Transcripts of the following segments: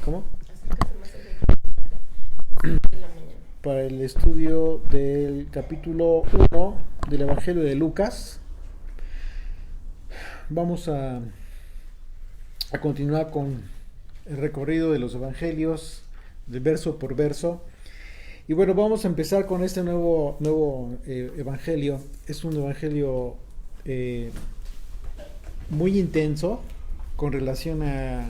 ¿Cómo? Acércate más al micrófono. De la mañana. Para el estudio del capítulo 1 del Evangelio de Lucas. Vamos a continuar con el recorrido de los evangelios, de verso por verso. Y bueno, vamos a empezar con este nuevo evangelio. Es un evangelio muy intenso con relación a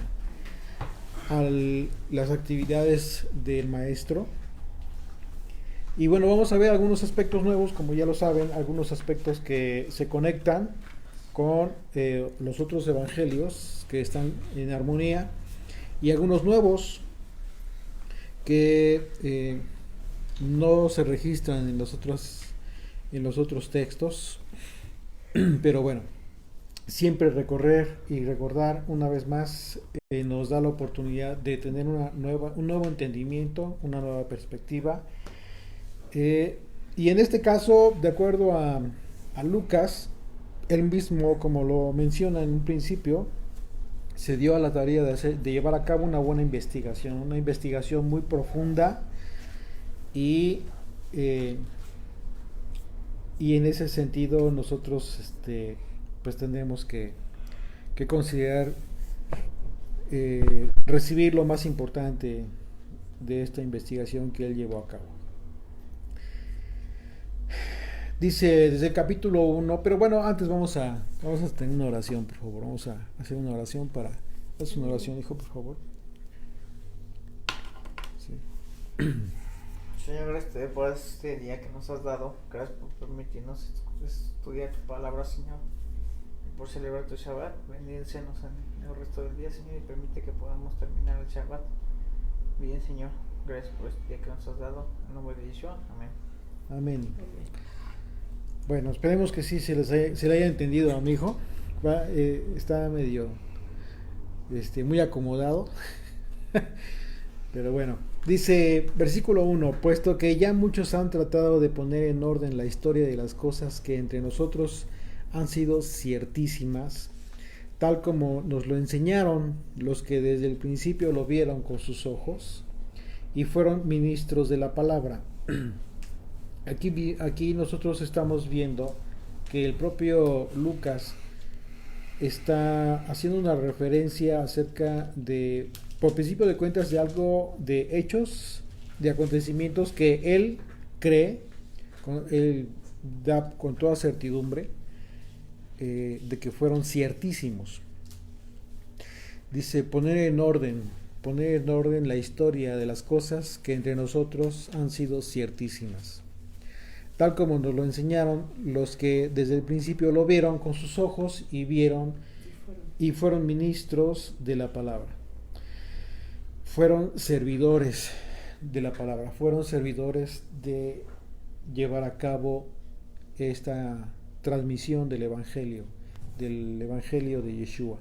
las actividades del maestro. Y bueno, vamos a ver algunos aspectos nuevos, como ya lo saben, algunos aspectos que se conectan con los otros evangelios que están en armonía y algunos nuevos que no se registran en los otros textos. Pero bueno, siempre recorrer y recordar una vez más nos da la oportunidad de tener un nuevo entendimiento, una nueva perspectiva. Y en este caso, de acuerdo a Lucas, él mismo, como lo menciona en un principio, se dio a la tarea de llevar a cabo una buena investigación, una investigación muy profunda y en ese sentido nosotros pues tenemos que considerar recibir lo más importante de esta investigación que él llevó a cabo. Dice desde el capítulo 1, pero bueno, antes vamos a tener una oración, por favor. Vamos a hacer una oración para... Haz una oración, hijo, por favor. Sí. Señor, gracias por este día que nos has dado. Gracias por permitirnos estudiar tu palabra, Señor. Y por celebrar tu Shabbat. Bendícenos en el resto del día, Señor, y permite que podamos terminar el Shabbat. Bien, Señor. Gracias por este día que nos has dado. En nombre de Yeshua. Amén. Amén. Bueno, esperemos que sí se le haya entendido a mi hijo. Está medio muy acomodado. Pero bueno, dice versículo 1, puesto que ya muchos han tratado de poner en orden la historia de las cosas que entre nosotros han sido ciertísimas, tal como nos lo enseñaron los que desde el principio lo vieron con sus ojos y fueron ministros de la palabra. Aquí nosotros estamos viendo que el propio Lucas está haciendo una referencia acerca de, por principio de cuentas, de algo, de hechos, de acontecimientos que él cree, él da con toda certidumbre, de que fueron ciertísimos. Dice poner en orden la historia de las cosas que entre nosotros han sido ciertísimas, tal como nos lo enseñaron los que desde el principio lo vieron con sus ojos y fueron ministros de la palabra. Fueron servidores de la palabra, fueron servidores de llevar a cabo esta transmisión del evangelio de Yeshua,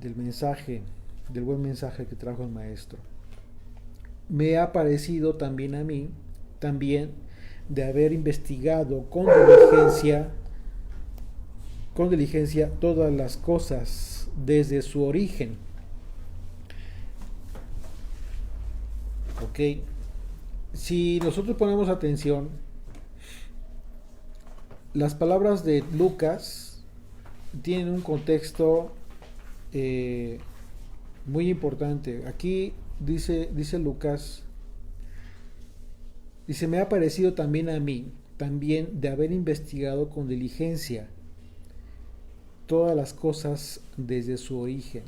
del buen mensaje que trajo el maestro. Me ha parecido también a mí, de haber investigado con diligencia todas las cosas desde su origen. Ok, si nosotros ponemos atención, las palabras de Lucas tienen un contexto muy importante. Aquí dice Lucas, dice, me ha parecido también a mí, de haber investigado con diligencia todas las cosas desde su origen,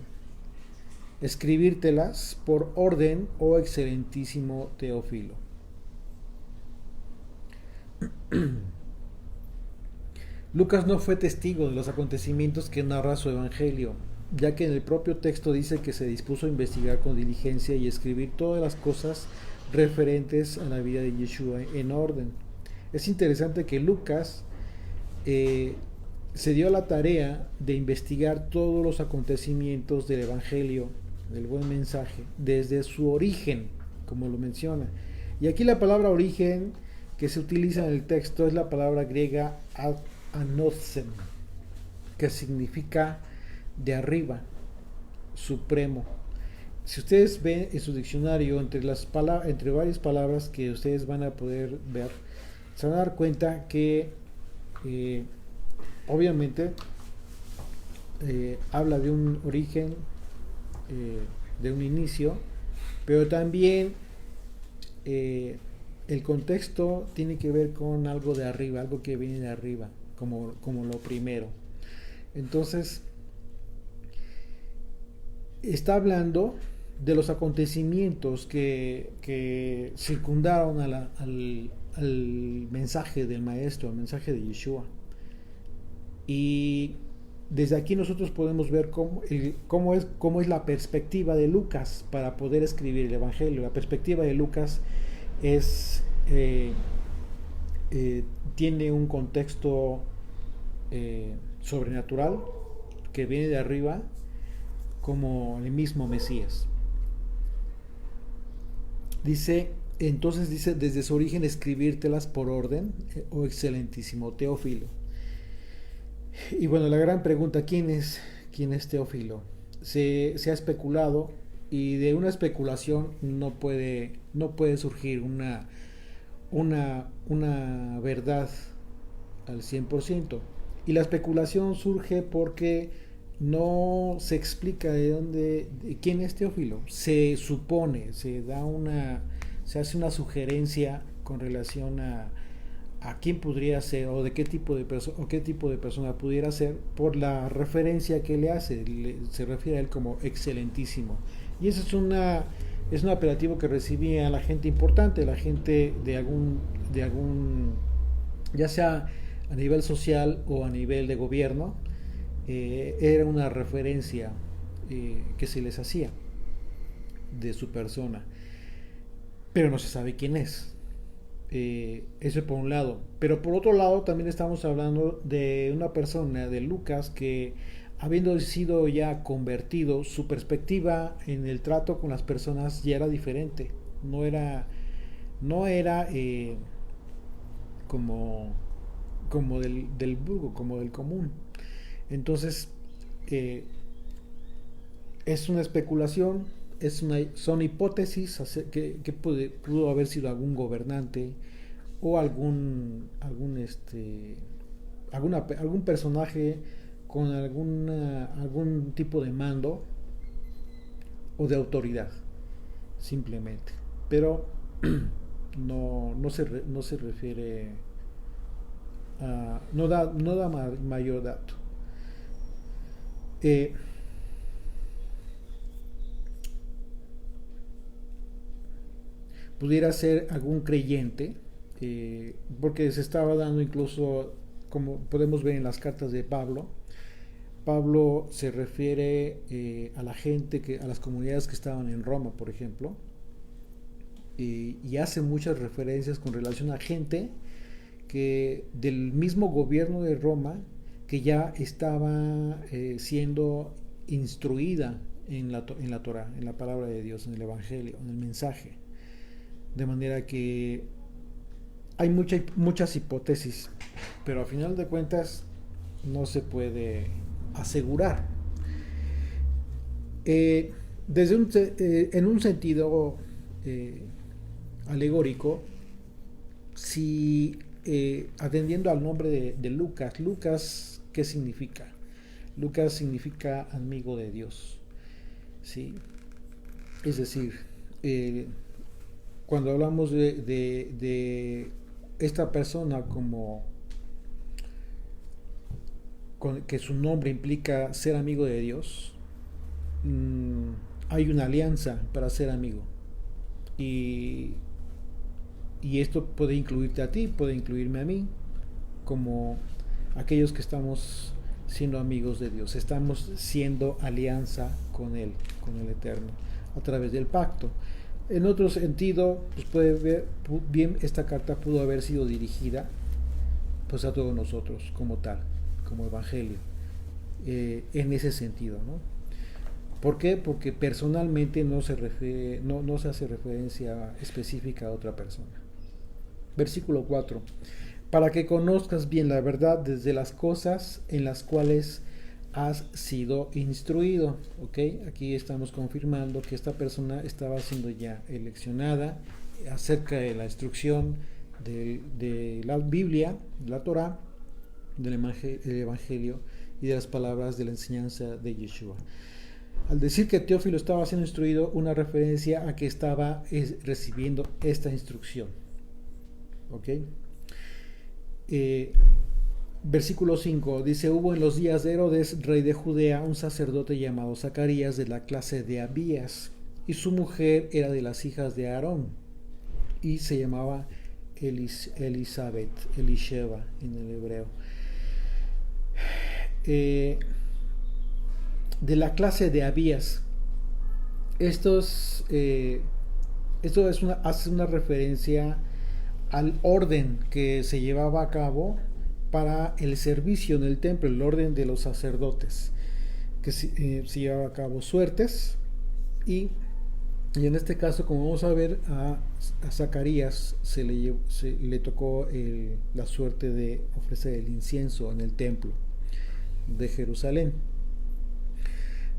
escribírtelas por orden, oh excelentísimo Teófilo. Lucas no fue testigo de los acontecimientos que narra su evangelio, ya que en el propio texto dice que se dispuso a investigar con diligencia y escribir todas las cosas referentes a la vida de Yeshua en orden. Es interesante que Lucas se dio a la tarea de investigar todos los acontecimientos del evangelio, del buen mensaje, desde su origen, como lo menciona. Y aquí la palabra origen que se utiliza en el texto es la palabra griega anosen, que significa de arriba, supremo. si ustedes ven en su diccionario entre varias palabras que ustedes van a poder ver, se van a dar cuenta que eh, obviamente habla de un origen, de un inicio, pero también el contexto tiene que ver con algo de arriba, algo que viene de arriba, como lo primero. Entonces, está hablando de los acontecimientos que circundaron al mensaje del maestro, al mensaje de Yeshua. Y desde aquí nosotros podemos ver cómo es la perspectiva de Lucas para poder escribir el Evangelio. La perspectiva de Lucas es tiene un contexto sobrenatural que viene de arriba, como el mismo Mesías. Entonces dice, desde su origen escribírtelas por orden, oh excelentísimo Teófilo. Y bueno, la gran pregunta, ¿quién es Teófilo? Se ha especulado, y de una especulación no puede surgir una verdad al 100%. Y la especulación surge porque no se explica de quién es Teófilo. Se supone, se hace una sugerencia con relación a quién podría ser o de qué tipo de persona pudiera ser por la referencia que le hace. Se refiere a él como excelentísimo. Y eso es un apelativo que recibía la gente importante, la gente de algún ya sea a nivel social o a nivel de gobierno. Era una referencia que se les hacía de su persona, pero no se sabe quién es. Eso por un lado, pero por otro lado también estamos hablando de una persona, de Lucas, que habiendo sido ya convertido, su perspectiva en el trato con las personas ya era diferente. No era como del vulgo, como del común. Entonces, es una especulación, son hipótesis que pudo haber sido algún gobernante o algún personaje con algún tipo de mando o de autoridad, simplemente. Pero no se refiere a, no da mayor dato. Pudiera ser algún creyente, porque se estaba dando incluso, como podemos ver en las cartas de Pablo. Pablo se refiere a la gente, a las comunidades que estaban en Roma, por ejemplo, y hace muchas referencias con relación a gente que del mismo gobierno de Roma, que ya estaba siendo instruida en la Torah, en la palabra de Dios, en el Evangelio, en el mensaje. De manera que hay muchas hipótesis, pero a final de cuentas no se puede asegurar. En un sentido alegórico, si atendiendo al nombre de Lucas, ¿qué significa? Lucas significa amigo de Dios, ¿sí? Es decir, cuando hablamos de esta persona que su nombre implica ser amigo de Dios, hay una alianza para ser amigo. Y esto puede incluirte a ti, puede incluirme a mí, como aquellos que estamos siendo amigos de Dios. Estamos siendo alianza con Él, con el Eterno, a través del pacto. En otro sentido, pues puede ver bien, esta carta pudo haber sido dirigida pues a todos nosotros como tal, como evangelio, en ese sentido, ¿no? ¿Por qué? Porque personalmente no se hace referencia específica a otra persona. Versículo 4. Para que conozcas bien la verdad desde las cosas en las cuales has sido instruido. ¿Ok? Aquí estamos confirmando que esta persona estaba siendo ya eleccionada acerca de la instrucción de la Biblia, de la Torá, del Evangelio y de las palabras de la enseñanza de Yeshua. Al decir que Teófilo estaba siendo instruido, una referencia a que estaba recibiendo esta instrucción. ¿Ok? Versículo 5 dice: hubo en los días de Herodes, rey de Judea, un sacerdote llamado Zacarías, de la clase de Abías, y su mujer era de las hijas de Aarón, y se llamaba Elizabeth, Elisheva en el hebreo. De la clase de Abías. Esto hace una referencia al orden que se llevaba a cabo para el servicio en el templo, el orden de los sacerdotes, que se llevaba a cabo suertes, y en este caso, como vamos a ver, a Zacarías se le tocó la suerte de ofrecer el incienso en el templo de Jerusalén.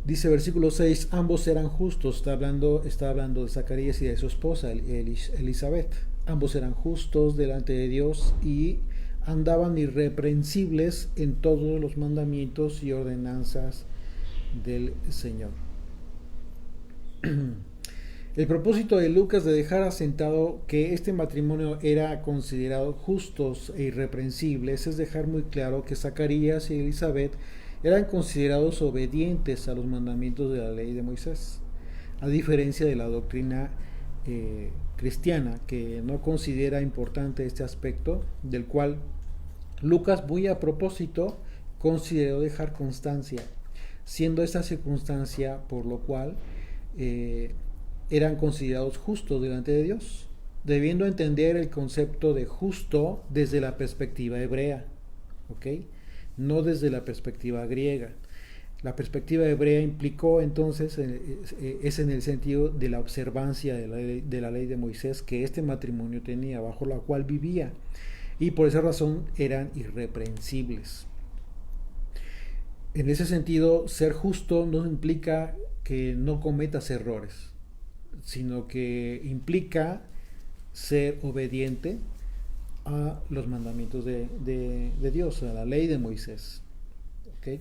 Dice versículo 6, ambos eran justos. Está hablando de Zacarías y de su esposa Elizabeth. Ambos eran justos delante de Dios y andaban irreprensibles en todos los mandamientos y ordenanzas del Señor. El propósito de Lucas de dejar asentado que este matrimonio era considerado justos e irreprensibles es dejar muy claro que Zacarías y Elizabeth eran considerados obedientes a los mandamientos de la ley de Moisés, a diferencia de la doctrina cristiana, que no considera importante este aspecto, del cual Lucas, muy a propósito, consideró dejar constancia, siendo esta circunstancia por lo cual eran considerados justos delante de Dios, debiendo entender el concepto de justo desde la perspectiva hebrea, ¿ok? No desde la perspectiva griega. La perspectiva hebrea implicó entonces, es en el sentido de la observancia de la ley de Moisés que este matrimonio tenía, bajo la cual vivía, y por esa razón eran irreprensibles. En ese sentido, ser justo no implica que no cometas errores, sino que implica ser obediente a los mandamientos de Dios, a la ley de Moisés. ¿Okay?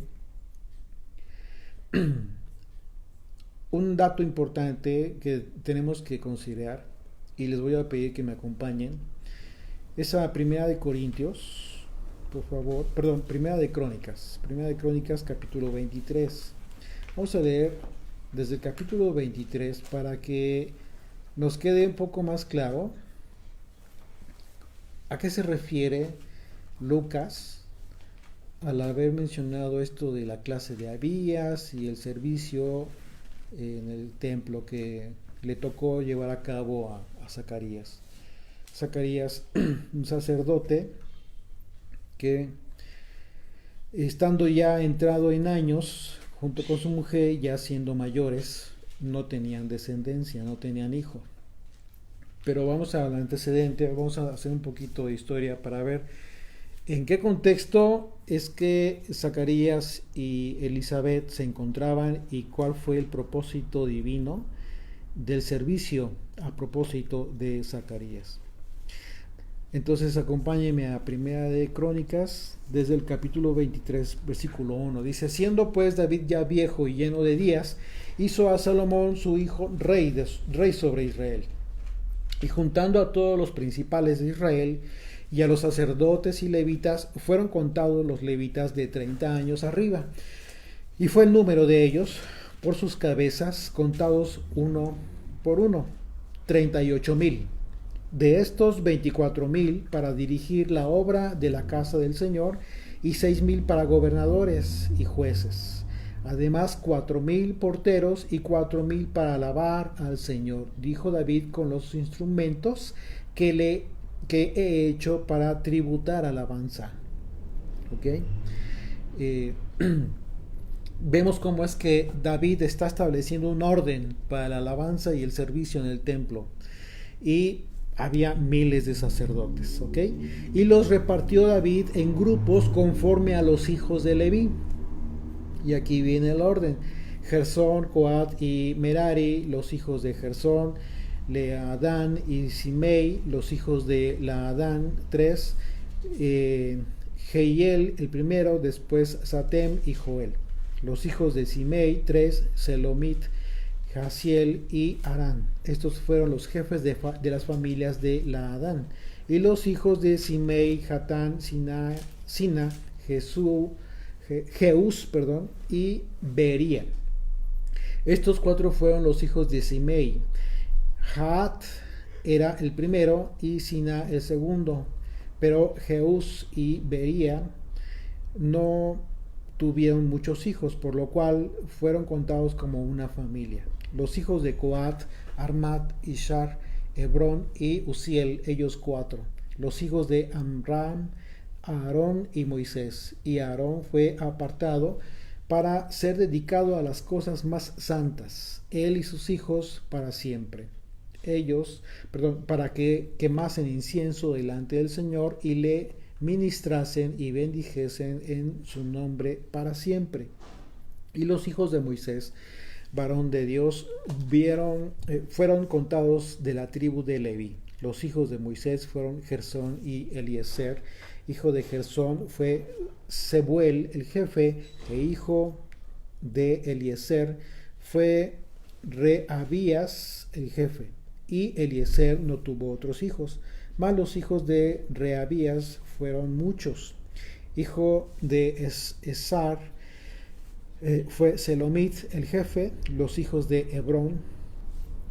Un dato importante que tenemos que considerar, y les voy a pedir que me acompañen, es a Primera de Corintios, por favor, perdón, Primera de Crónicas capítulo 23. Vamos a leer desde el capítulo 23 para que nos quede un poco más claro a qué se refiere Lucas al haber mencionado esto de la clase de Abías y el servicio en el templo que le tocó llevar a cabo a Zacarías. Zacarías, un sacerdote que, estando ya entrado en años, junto con su mujer, ya siendo mayores, no tenían descendencia, no tenían hijo. Pero vamos al antecedente, vamos a hacer un poquito de historia para ver en qué contexto es que Zacarías y Elizabeth se encontraban y cuál fue el propósito divino del servicio a propósito de Zacarías. Entonces acompáñenme a Primera de Crónicas, desde el capítulo 23, versículo 1. Dice: siendo pues David ya viejo y lleno de días, hizo a Salomón su hijo rey sobre Israel. Y juntando a todos los principales de Israel y a los sacerdotes y levitas, fueron contados los levitas de 30 años arriba. Y fue el número de ellos, por sus cabezas, contados uno por uno, 38,000. De estos, 24,000 para dirigir la obra de la casa del Señor y 6,000 para gobernadores y jueces. Además, 4,000 porteros y 4,000 para alabar al Señor, dijo David, con los instrumentos que he hecho para tributar alabanza. ¿Ok? Vemos cómo es que David está estableciendo un orden para la alabanza y el servicio en el templo. Y había miles de sacerdotes, ¿ok? Y los repartió David en grupos conforme a los hijos de Leví. Y aquí viene el orden. Gersón, Coat y Merari, los hijos de Gersón, Leadán y Simei, los hijos de Laadán, 3. Jehiel, el primero, después Satem y Joel. Los hijos de Simei, 3. Selomit, Jaziel y Arán. Estos fueron los jefes de las familias de Laadán. Y los hijos de Simei, Hatán, Sina, Jeús, y Bería. Estos 4 fueron los hijos de Simei. Jaat era el primero y Sina el segundo, pero Jeús y Bería no tuvieron muchos hijos, por lo cual fueron contados como una familia. Los hijos de Coat, Armat, Ishar, Hebrón y Uziel, ellos 4. Los hijos de Amram, Aarón y Moisés. Y Aarón fue apartado para ser dedicado a las cosas más santas, él y sus hijos para siempre. Para que quemasen incienso delante del Señor y le ministrasen y bendijesen en su nombre para siempre. Y los hijos de Moisés, varón de Dios, fueron contados de la tribu de Leví. Los hijos de Moisés fueron Gersón y Eliezer. Hijo de Gersón fue Sebuel el jefe, e hijo de Eliezer fue Rehabías el jefe. Y Eliezer no tuvo otros hijos, mas los hijos de Rehabías fueron muchos. Hijo de Esar fue Selomit el jefe. Los hijos de Hebrón,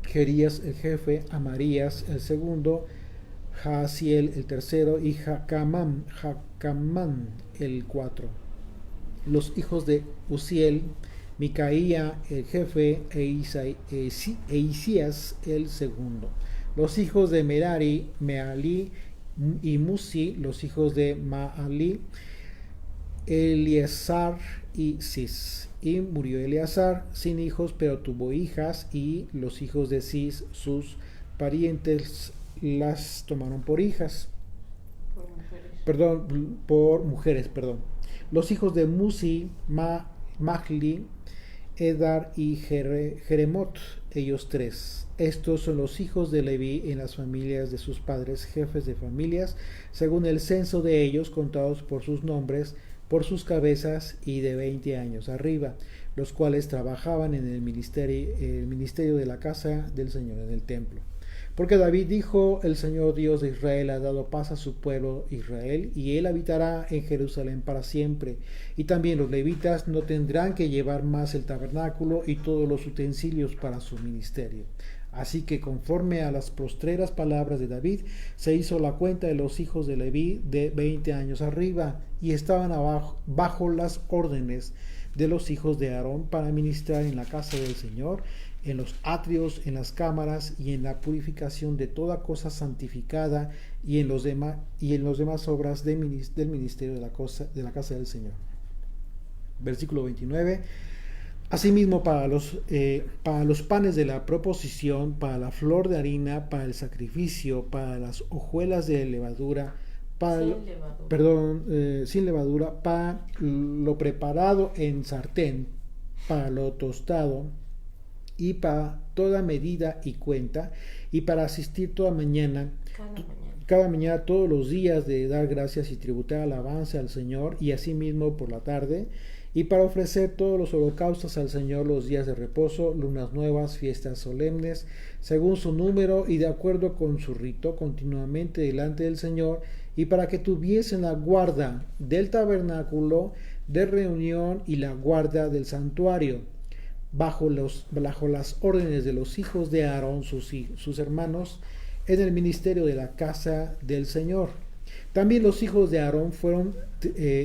Jerías el jefe, Amarías el segundo, Jaasiel el tercero y Jacamán el 4. Los hijos de Uziel, Micaía el jefe e Isías el segundo. Los hijos de Merari, Mealí y Musi. Los hijos de Maalí, Eleazar y Cis. Y murió Eleazar sin hijos, pero tuvo hijas, y los hijos de Cis, sus parientes, las tomaron por hijas. Por mujeres. Los hijos de Musi, Mahli, Edar y Jeremot, ellos 3. Estos son los hijos de Leví en las familias de sus padres, jefes de familias, según el censo de ellos, contados por sus nombres, por sus cabezas y de 20 años arriba, los cuales trabajaban en el ministerio de la casa del Señor, en el templo. Porque David dijo: el Señor Dios de Israel ha dado paz a su pueblo Israel, y él habitará en Jerusalén para siempre. Y también los levitas no tendrán que llevar más el tabernáculo y todos los utensilios para su ministerio. Así que, conforme a las postreras palabras de David, se hizo la cuenta de los hijos de Leví de 20 años arriba, y estaban bajo las órdenes de los hijos de Aarón para ministrar en la casa del Señor, en los atrios, en las cámaras y en la purificación de toda cosa santificada, y en los demás obras del ministerio de la casa del Señor. Versículo 29. Asimismo, para los panes de la proposición, para la flor de harina, para el sacrificio, para las hojuelas de levadura, sin levadura, para lo preparado en sartén, para lo tostado, y para toda medida y cuenta, y para asistir cada mañana todos los días, de dar gracias y tributar alabanza al Señor, y asimismo por la tarde, y para ofrecer todos los holocaustos al Señor los días de reposo, lunas nuevas, fiestas solemnes, según su número y de acuerdo con su rito, continuamente delante del Señor, y para que tuviesen la guarda del tabernáculo de reunión y la guarda del santuario, bajo las órdenes de los hijos de Aarón, sus hermanos, en el ministerio de la casa del Señor. También los hijos de Aarón fueron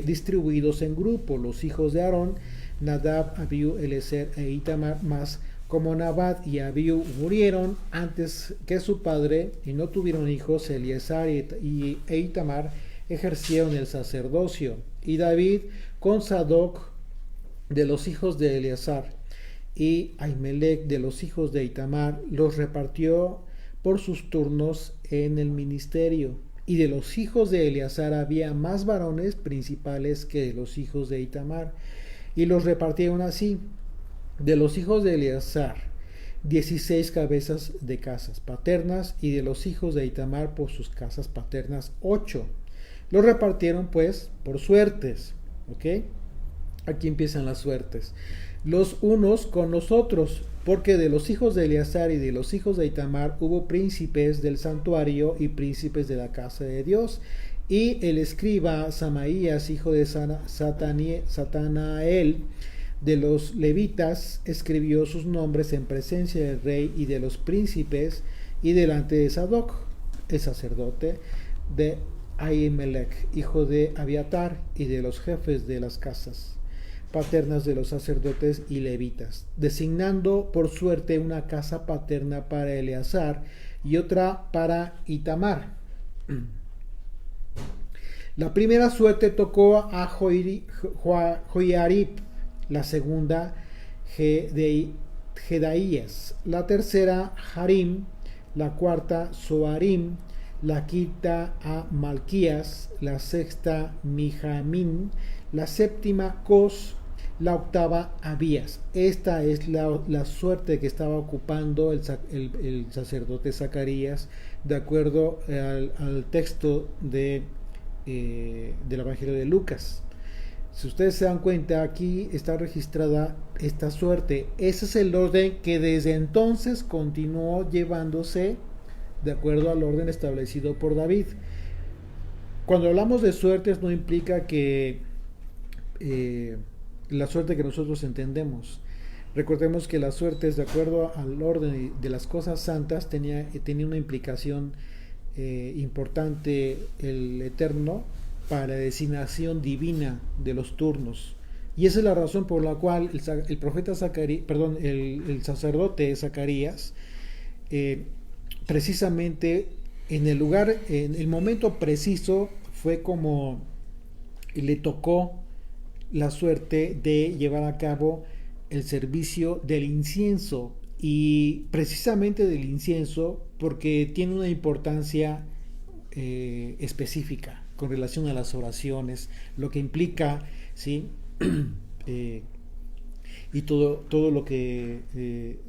distribuidos en grupo. Los hijos de Aarón, Nadab, Abiú, Eliezer e Itamar, mas como Nadab y Abiú murieron antes que su padre y no tuvieron hijos, Eliezer e Itamar ejercieron el sacerdocio. Y David con Sadoc de los hijos de Eleazar y Ahimelech de los hijos de Itamar los repartió por sus turnos en el ministerio. Y de los hijos de Eleazar había más varones principales que de los hijos de Itamar. y los repartieron así: de los hijos de Eleazar, 16 cabezas de casas paternas, y de los hijos de Itamar por sus casas paternas, 8. Los repartieron pues por suertes, ¿ok? Aquí empiezan las suertes. Los unos con los otros, porque de los hijos de Eleazar y de los hijos de Itamar hubo príncipes del santuario y príncipes de la casa de Dios. Y el escriba Samaías, hijo de Satanael, de los levitas, escribió sus nombres en presencia del rey y de los príncipes y delante de Sadoc, el sacerdote, de Ahimelech, hijo de Abiatar, y de los jefes de las casas paternas de los sacerdotes y levitas, designando por suerte una casa paterna para Eleazar y otra para Itamar. La primera suerte tocó a Joiarib, la segunda Jedaías, la tercera Harim, la cuarta Soarim, la quinta a Malquías, la sexta Mijamín, la séptima Cos, la octava Abías. Esta es la suerte que estaba ocupando el sacerdote Zacarías, de acuerdo al texto del Evangelio de Lucas. Si ustedes se dan cuenta, aquí está registrada esta suerte. Ese es el orden que desde entonces continuó llevándose de acuerdo al orden establecido por David. Cuando hablamos de suertes no implica que la suerte que nosotros entendemos. Recordemos que las suertes, de acuerdo al orden de las cosas santas, tenía una implicación importante el Eterno para la designación divina de los turnos. Y esa es la razón por la cual el profeta Zacarías, el sacerdote Zacarías, precisamente en el momento preciso, fue como le tocó la suerte de llevar a cabo el servicio del incienso, y precisamente del incienso porque tiene una importancia específica con relación a las oraciones, lo que implica, ¿sí? Y todo lo que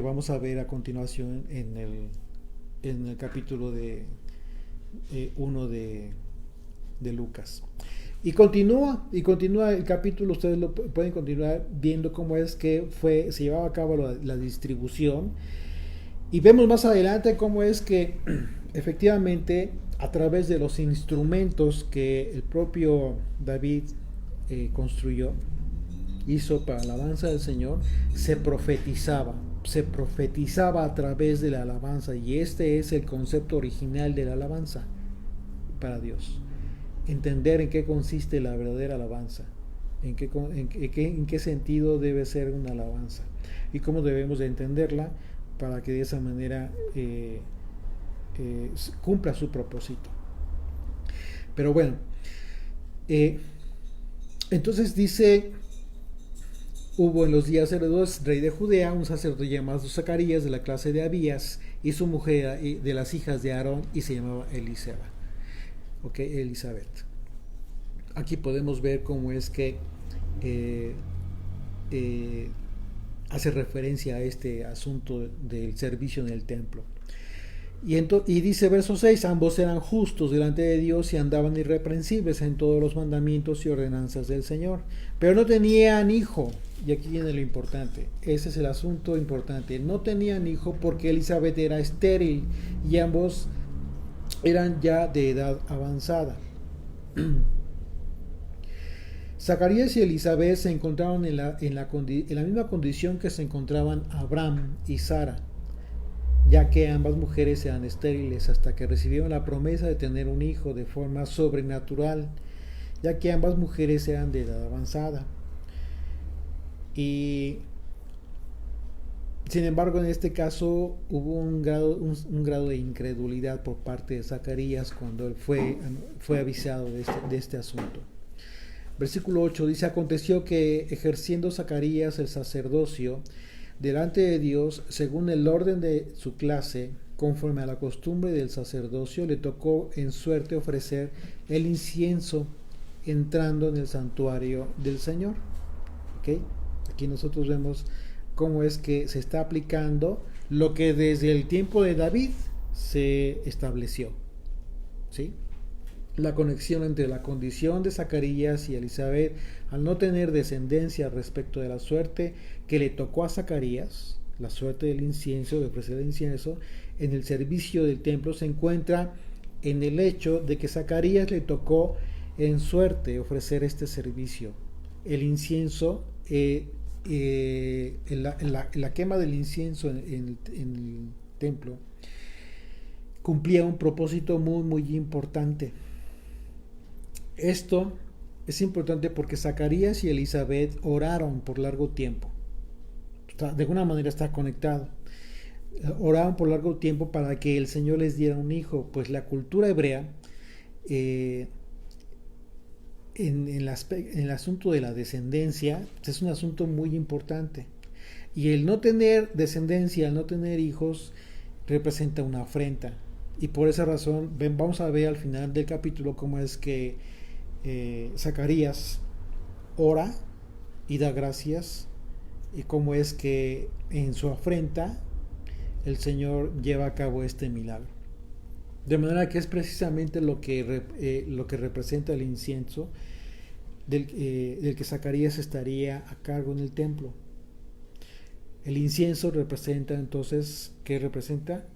vamos a ver a continuación en el capítulo 1 de Lucas. Y continúa el capítulo. Ustedes lo pueden continuar viendo cómo es que se llevaba a cabo la distribución, y vemos más adelante cómo es que efectivamente, a través de los instrumentos que el propio David hizo para la alabanza del Señor, se profetizaba a través de la alabanza. Y este es el concepto original de la alabanza para Dios: entender en qué consiste la verdadera alabanza, en qué sentido debe ser una alabanza y cómo debemos de entenderla para que de esa manera cumpla su propósito. Pero bueno, entonces dice: hubo en los días de Herodes, rey de Judea, un sacerdote llamado Zacarías, de la clase de Abías, y su mujer de las hijas de Aarón, y se llamaba Elizabeth. Aquí podemos ver cómo es que hace referencia a este asunto del servicio en el templo. Y dice verso 6: ambos eran justos delante de Dios y andaban irreprensibles en todos los mandamientos y ordenanzas del Señor, pero no tenían hijo. Y aquí viene lo importante, ese es el asunto importante: no tenían hijo porque Elizabeth era estéril y ambos eran ya de edad avanzada. Zacarías y Elizabeth se encontraron en la misma condición que se encontraban Abraham y Sara, ya que ambas mujeres eran estériles hasta que recibieron la promesa de tener un hijo de forma sobrenatural, ya que ambas mujeres eran de edad avanzada. Y sin embargo, en este caso hubo un grado de incredulidad por parte de Zacarías cuando él fue avisado de este asunto. Versículo 8 dice: aconteció que, ejerciendo Zacarías el sacerdocio delante de Dios, según el orden de su clase, conforme a la costumbre del sacerdocio, le tocó en suerte ofrecer el incienso entrando en el santuario del Señor. ¿Ok? Aquí nosotros vemos cómo es que se está aplicando lo que desde el tiempo de David se estableció. ¿Sí? La conexión entre la condición de Zacarías y Elizabeth al no tener descendencia respecto de la suerte que le tocó a Zacarías, la suerte del incienso, de ofrecer el incienso, en el servicio del templo se encuentra en el hecho de que Zacarías le tocó en suerte ofrecer este servicio. El incienso, la quema del incienso en el templo, cumplía un propósito muy importante. Esto es importante porque Zacarías y Elizabeth oraron por largo tiempo. De alguna manera está conectado. Oraron por largo tiempo para que el Señor les diera un hijo, pues la cultura hebrea, en el asunto de la descendencia, es un asunto muy importante. Y el no tener descendencia, el no tener hijos, representa una afrenta. Y por esa razón, vamos a ver al final del capítulo cómo es que Zacarías ora y da gracias, y cómo es que en su afrenta el Señor lleva a cabo este milagro. De manera que es precisamente lo que representa el incienso del que Zacarías estaría a cargo en el templo. El incienso representa entonces, ¿qué representa?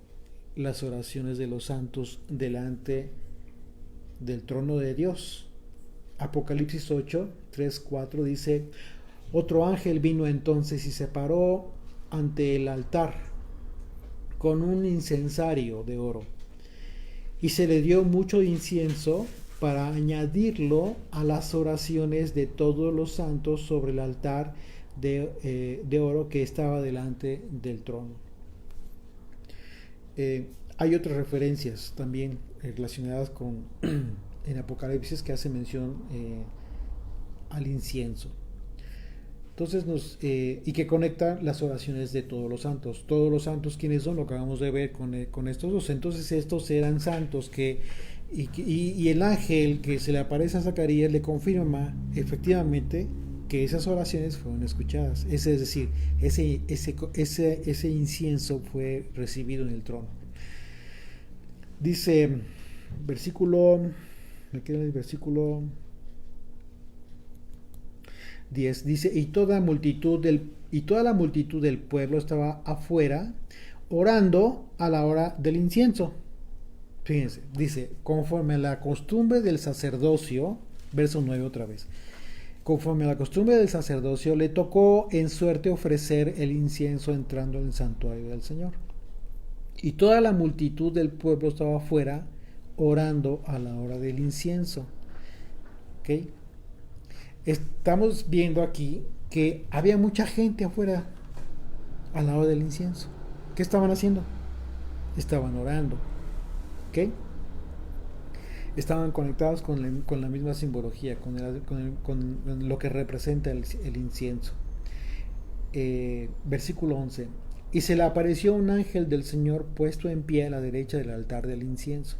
Las oraciones de los santos delante del trono de Dios. Apocalipsis 8, 3, 4 dice: otro ángel vino entonces y se paró ante el altar con un incensario de oro, y se le dio mucho incienso para añadirlo a las oraciones de todos los santos sobre el altar de oro que estaba delante del trono. Hay otras referencias también relacionadas con en Apocalipsis que hace mención al incienso. Entonces y que conecta las oraciones de todos los santos. Todos los santos, ¿quiénes son? Lo acabamos de ver con estos dos. Entonces estos eran santos y el ángel que se le aparece a Zacarías le confirma efectivamente que esas oraciones fueron escuchadas. Es decir, ese incienso fue recibido en el trono. Dice, me queda el versículo 10, dice, y toda la multitud del pueblo estaba afuera orando a la hora del incienso. Fíjense, dice, conforme a la costumbre del sacerdocio, verso 9 otra vez, conforme a la costumbre del sacerdocio, le tocó en suerte ofrecer el incienso entrando en el santuario del Señor. Y toda la multitud del pueblo estaba afuera orando a la hora del incienso. ¿Ok? Estamos viendo aquí que había mucha gente afuera a la hora del incienso. ¿Qué estaban haciendo? Estaban orando. ¿Ok? Estaban conectados con la misma simbología, con lo que representa el incienso. Versículo 11. Y se le apareció un ángel del Señor puesto en pie a la derecha del altar del incienso.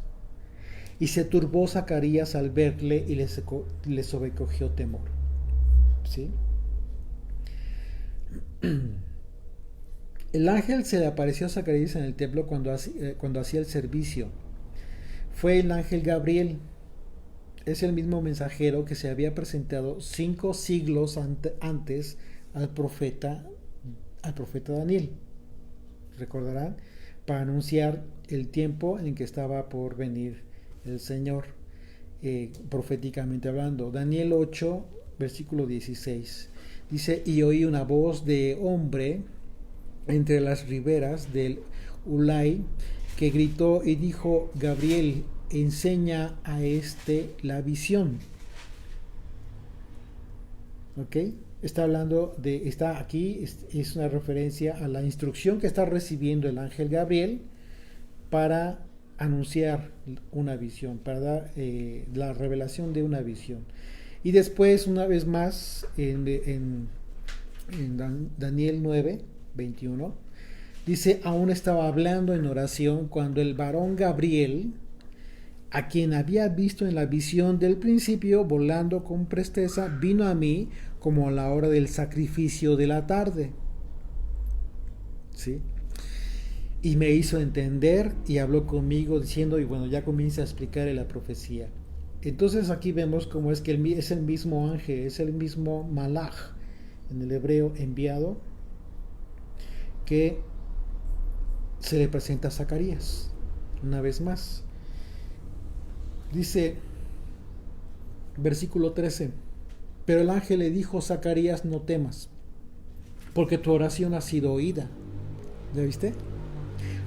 Y se turbó Zacarías al verle y le sobrecogió temor. ¿Sí? El ángel se le apareció a Zacarías en el templo cuando hacía el servicio. Fue el ángel Gabriel. Es el mismo mensajero que se había presentado 5 siglos antes al profeta Daniel. Recordarán, para anunciar el tiempo en que estaba por venir el Señor, proféticamente hablando. Daniel 8, versículo 16, dice, y oí una voz de hombre entre las riberas del Ulai, que gritó y dijo, Gabriel, enseña a este la visión. ¿Ok? Está aquí, es una referencia a la instrucción que está recibiendo el ángel Gabriel para anunciar una visión, para dar la revelación de una visión. Y después, una vez más, en Daniel 9, 21, dice, aún estaba hablando en oración cuando el varón Gabriel a quien había visto en la visión del principio volando con presteza, vino a mí como a la hora del sacrificio de la tarde. ¿Sí? Y me hizo entender y habló conmigo diciendo, y bueno, ya comienza a explicarle la profecía. Entonces aquí vemos cómo es que es el mismo ángel, es el mismo malaj, en el hebreo enviado, que se le presenta a Zacarías, una vez más. Dice, versículo 13, pero el ángel le dijo, Zacarías, no temas, porque tu oración ha sido oída. ¿Ya viste?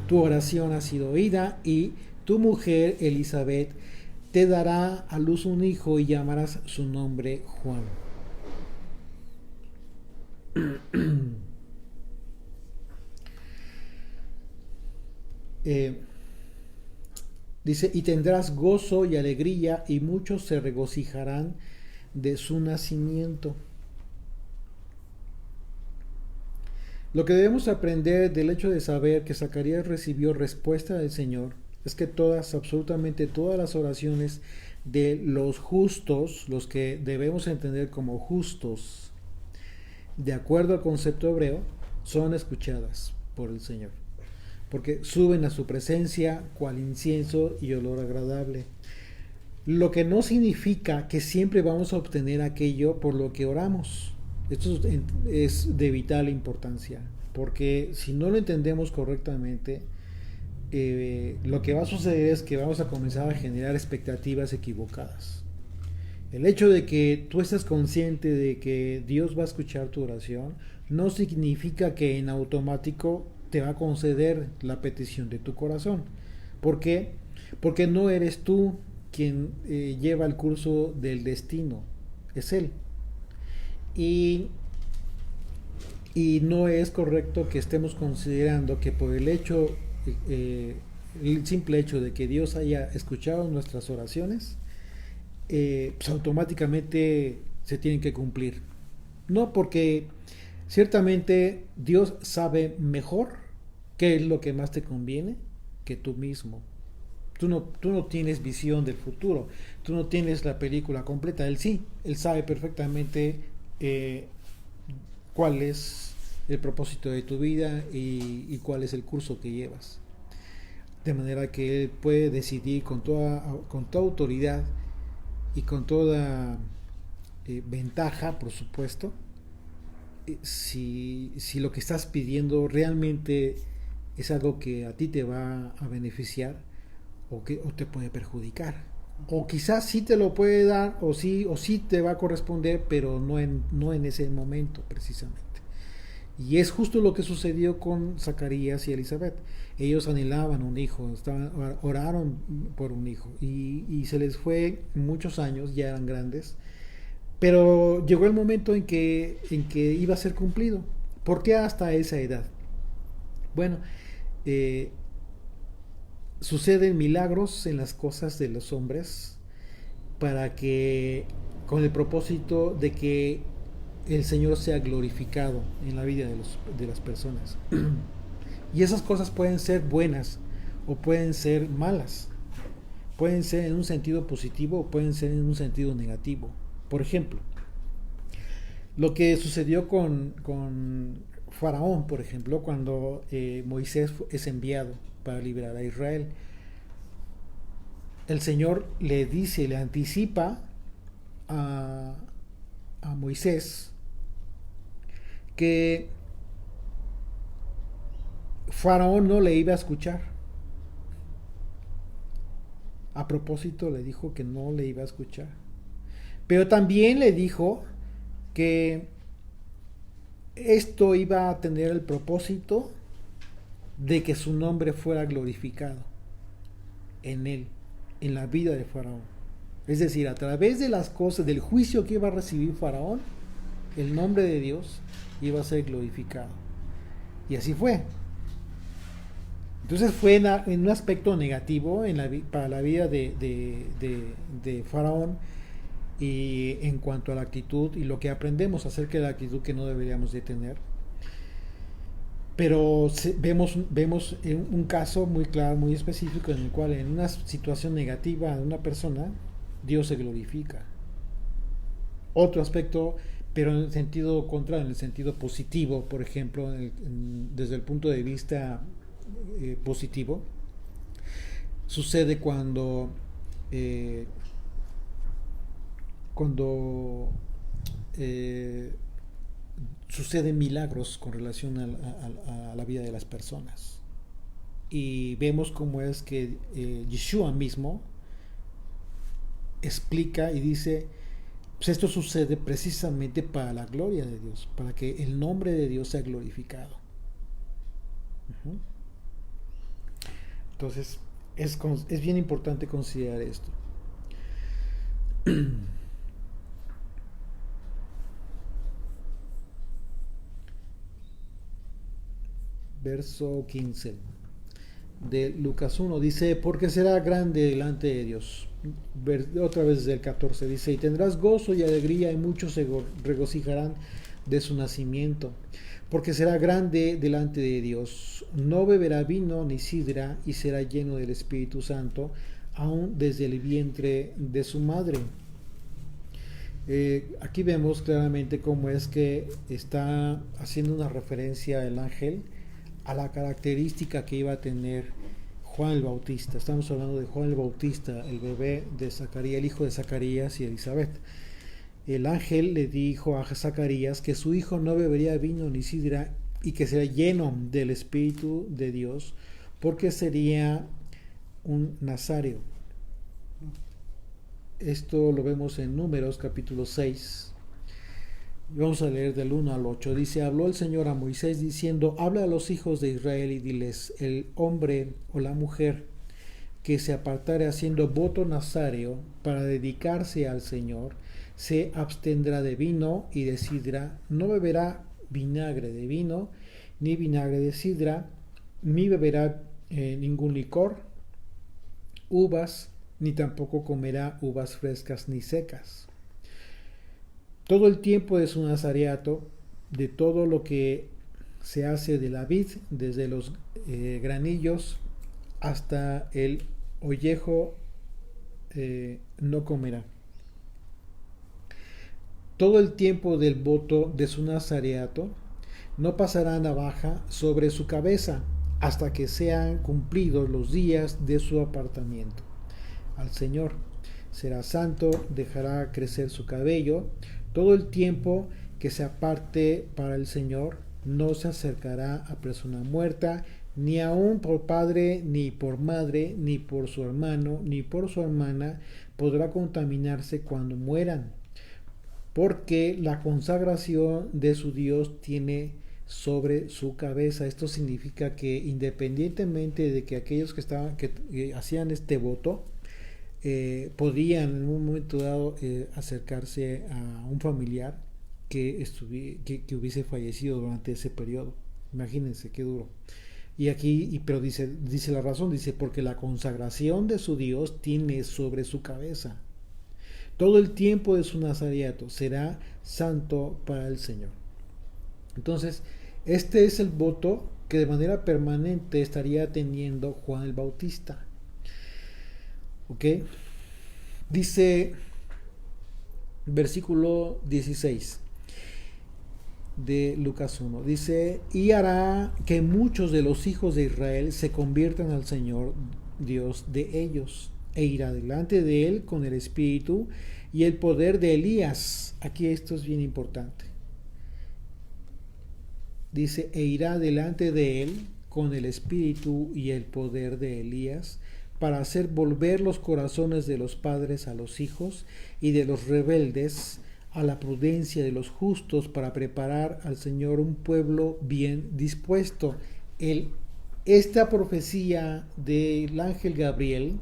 Tu oración ha sido oída y tu mujer Elizabeth te dará a luz un hijo y llamarás su nombre Juan. Dice, y tendrás gozo y alegría y muchos se regocijarán de su nacimiento. Lo que debemos aprender del hecho de saber que Zacarías recibió respuesta del Señor es que absolutamente todas las oraciones de los justos, los que debemos entender como justos, de acuerdo al concepto hebreo, son escuchadas por el Señor, porque suben a su presencia cual incienso y olor agradable. Lo que no significa que siempre vamos a obtener aquello por lo que oramos. Esto es de vital importancia, porque si no lo entendemos correctamente, lo que va a suceder es que vamos a comenzar a generar expectativas equivocadas. El hecho de que tú estés consciente de que Dios va a escuchar tu oración no significa que en automático te va a conceder la petición de tu corazón. ¿Por qué? Porque no eres tú quien lleva el curso del destino, es Él. Y no es correcto que estemos considerando que por el simple hecho de que Dios haya escuchado nuestras oraciones, pues automáticamente se tienen que cumplir. No, porque ciertamente Dios sabe mejor qué es lo que más te conviene que tú mismo. Tú no tienes visión del futuro, tú no tienes la película completa. Él sí, Él sabe perfectamente cuál es el propósito de tu vida y cuál es el curso que llevas. De manera que Él puede decidir con toda autoridad y con toda ventaja, por supuesto, si lo que estás pidiendo realmente es algo que a ti te va a beneficiar o te puede perjudicar. O quizás sí te lo puede dar o sí te va a corresponder, pero no en ese momento precisamente. Y es justo lo que sucedió con Zacarías y Elizabeth. Ellos anhelaban un hijo, oraron por un hijo y se les fue muchos años, ya eran grandes, pero llegó el momento en que iba a ser cumplido. ¿Por qué hasta esa edad? Bueno, suceden milagros en las cosas de los hombres para que, con el propósito de que el Señor sea glorificado en la vida de las personas. Y esas cosas pueden ser buenas o pueden ser malas. Pueden ser en un sentido positivo o pueden ser en un sentido negativo. Por ejemplo, lo que sucedió con Faraón, por ejemplo, cuando Moisés es enviado para liberar a Israel. El Señor le anticipa a Moisés que Faraón no le iba a escuchar. A propósito le dijo que no le iba a escuchar. Pero también le dijo que esto iba a tener el propósito de que su nombre fuera glorificado en él, en la vida de Faraón. Es decir, a través de las cosas, del juicio que iba a recibir Faraón, el nombre de Dios iba a ser glorificado. Y así fue. Entonces fue en un aspecto negativo para la vida de Faraón, y en cuanto a la actitud y lo que aprendemos acerca de la actitud que no deberíamos de tener. Pero vemos un caso muy claro, muy específico, en el cual en una situación negativa de una persona, Dios se glorifica. Otro aspecto, pero en el sentido contrario, en el sentido positivo, por ejemplo, desde el punto de vista positivo, sucede eh, cuando eh, suceden milagros con relación a la vida de las personas. Y vemos cómo es que Yeshua mismo explica y dice, pues esto sucede precisamente para la gloria de Dios, para que el nombre de Dios sea glorificado. Uh-huh. Entonces, es bien importante considerar esto. Verso 15 de Lucas 1 dice, porque será grande delante de Dios. Otra vez del 14 dice, y tendrás gozo y alegría y muchos se regocijarán de su nacimiento, porque será grande delante de Dios. No beberá vino ni sidra y será lleno del Espíritu Santo, aún desde el vientre de su madre. Aquí vemos claramente cómo es que está haciendo una referencia el ángel a la característica que iba a tener Juan el Bautista. Estamos hablando de Juan el Bautista, el bebé de Zacarías, el hijo de Zacarías y Elizabeth. El ángel le dijo a Zacarías que su hijo no bebería vino ni sidra y que sería lleno del Espíritu de Dios, porque sería un nazareo. Esto lo vemos en Números capítulo 6. Vamos a leer del 1 al 8. Dice, habló el Señor a Moisés diciendo, habla a los hijos de Israel y diles, el hombre o la mujer que se apartare haciendo voto nazáreo para dedicarse al Señor, se abstendrá de vino y de sidra, no beberá vinagre de vino, ni vinagre de sidra, ni beberá ningún licor, uvas, ni tampoco comerá uvas frescas ni secas. Todo el tiempo de su nazareato, de todo lo que se hace de la vid, desde los granillos hasta el ollejo, no comerá. Todo el tiempo del voto de su nazareato, no pasará navaja sobre su cabeza, hasta que sean cumplidos los días de su apartamiento al Señor. Será santo, dejará crecer su cabello. Todo el tiempo que se aparte para el Señor, no se acercará a persona muerta, ni aun por padre, ni por madre, ni por su hermano, ni por su hermana, podrá contaminarse cuando mueran, porque la consagración de su Dios tiene sobre su cabeza. Esto significa que independientemente de que aquellos que hacían este voto, podían en un momento dado acercarse a un familiar que hubiese fallecido durante ese periodo. Imagínense qué duro. Y aquí, pero dice la razón, dice, porque la consagración de su Dios tiene sobre su cabeza. Todo el tiempo de su nazareato será santo para el Señor. Entonces, este es el voto que de manera permanente estaría teniendo Juan el Bautista. ¿Ok? Dice versículo 16 de Lucas 1. Dice, y hará que muchos de los hijos de Israel se conviertan al Señor Dios de ellos, e irá delante de él con el espíritu y el poder de Elías. Aquí esto es bien importante. Dice, e irá delante de él con el espíritu y el poder de Elías, para hacer volver los corazones de los padres a los hijos y de los rebeldes a la prudencia de los justos, para preparar al Señor un pueblo bien dispuesto. Esta profecía del ángel Gabriel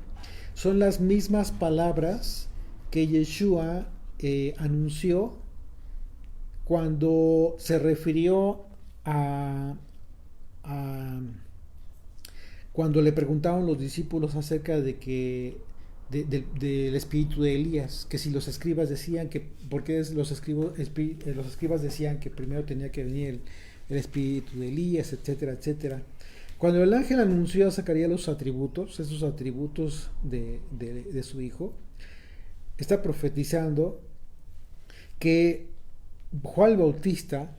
son las mismas palabras que Yeshua anunció cuando se refirió cuando le preguntaban los discípulos acerca de que del espíritu de Elías, que si los escribas decían que, porque los escribas decían que primero tenía que venir el espíritu de Elías, etcétera, etcétera. Cuando el ángel anunció a Zacarías los atributos, esos atributos de su hijo, está profetizando que Juan el Bautista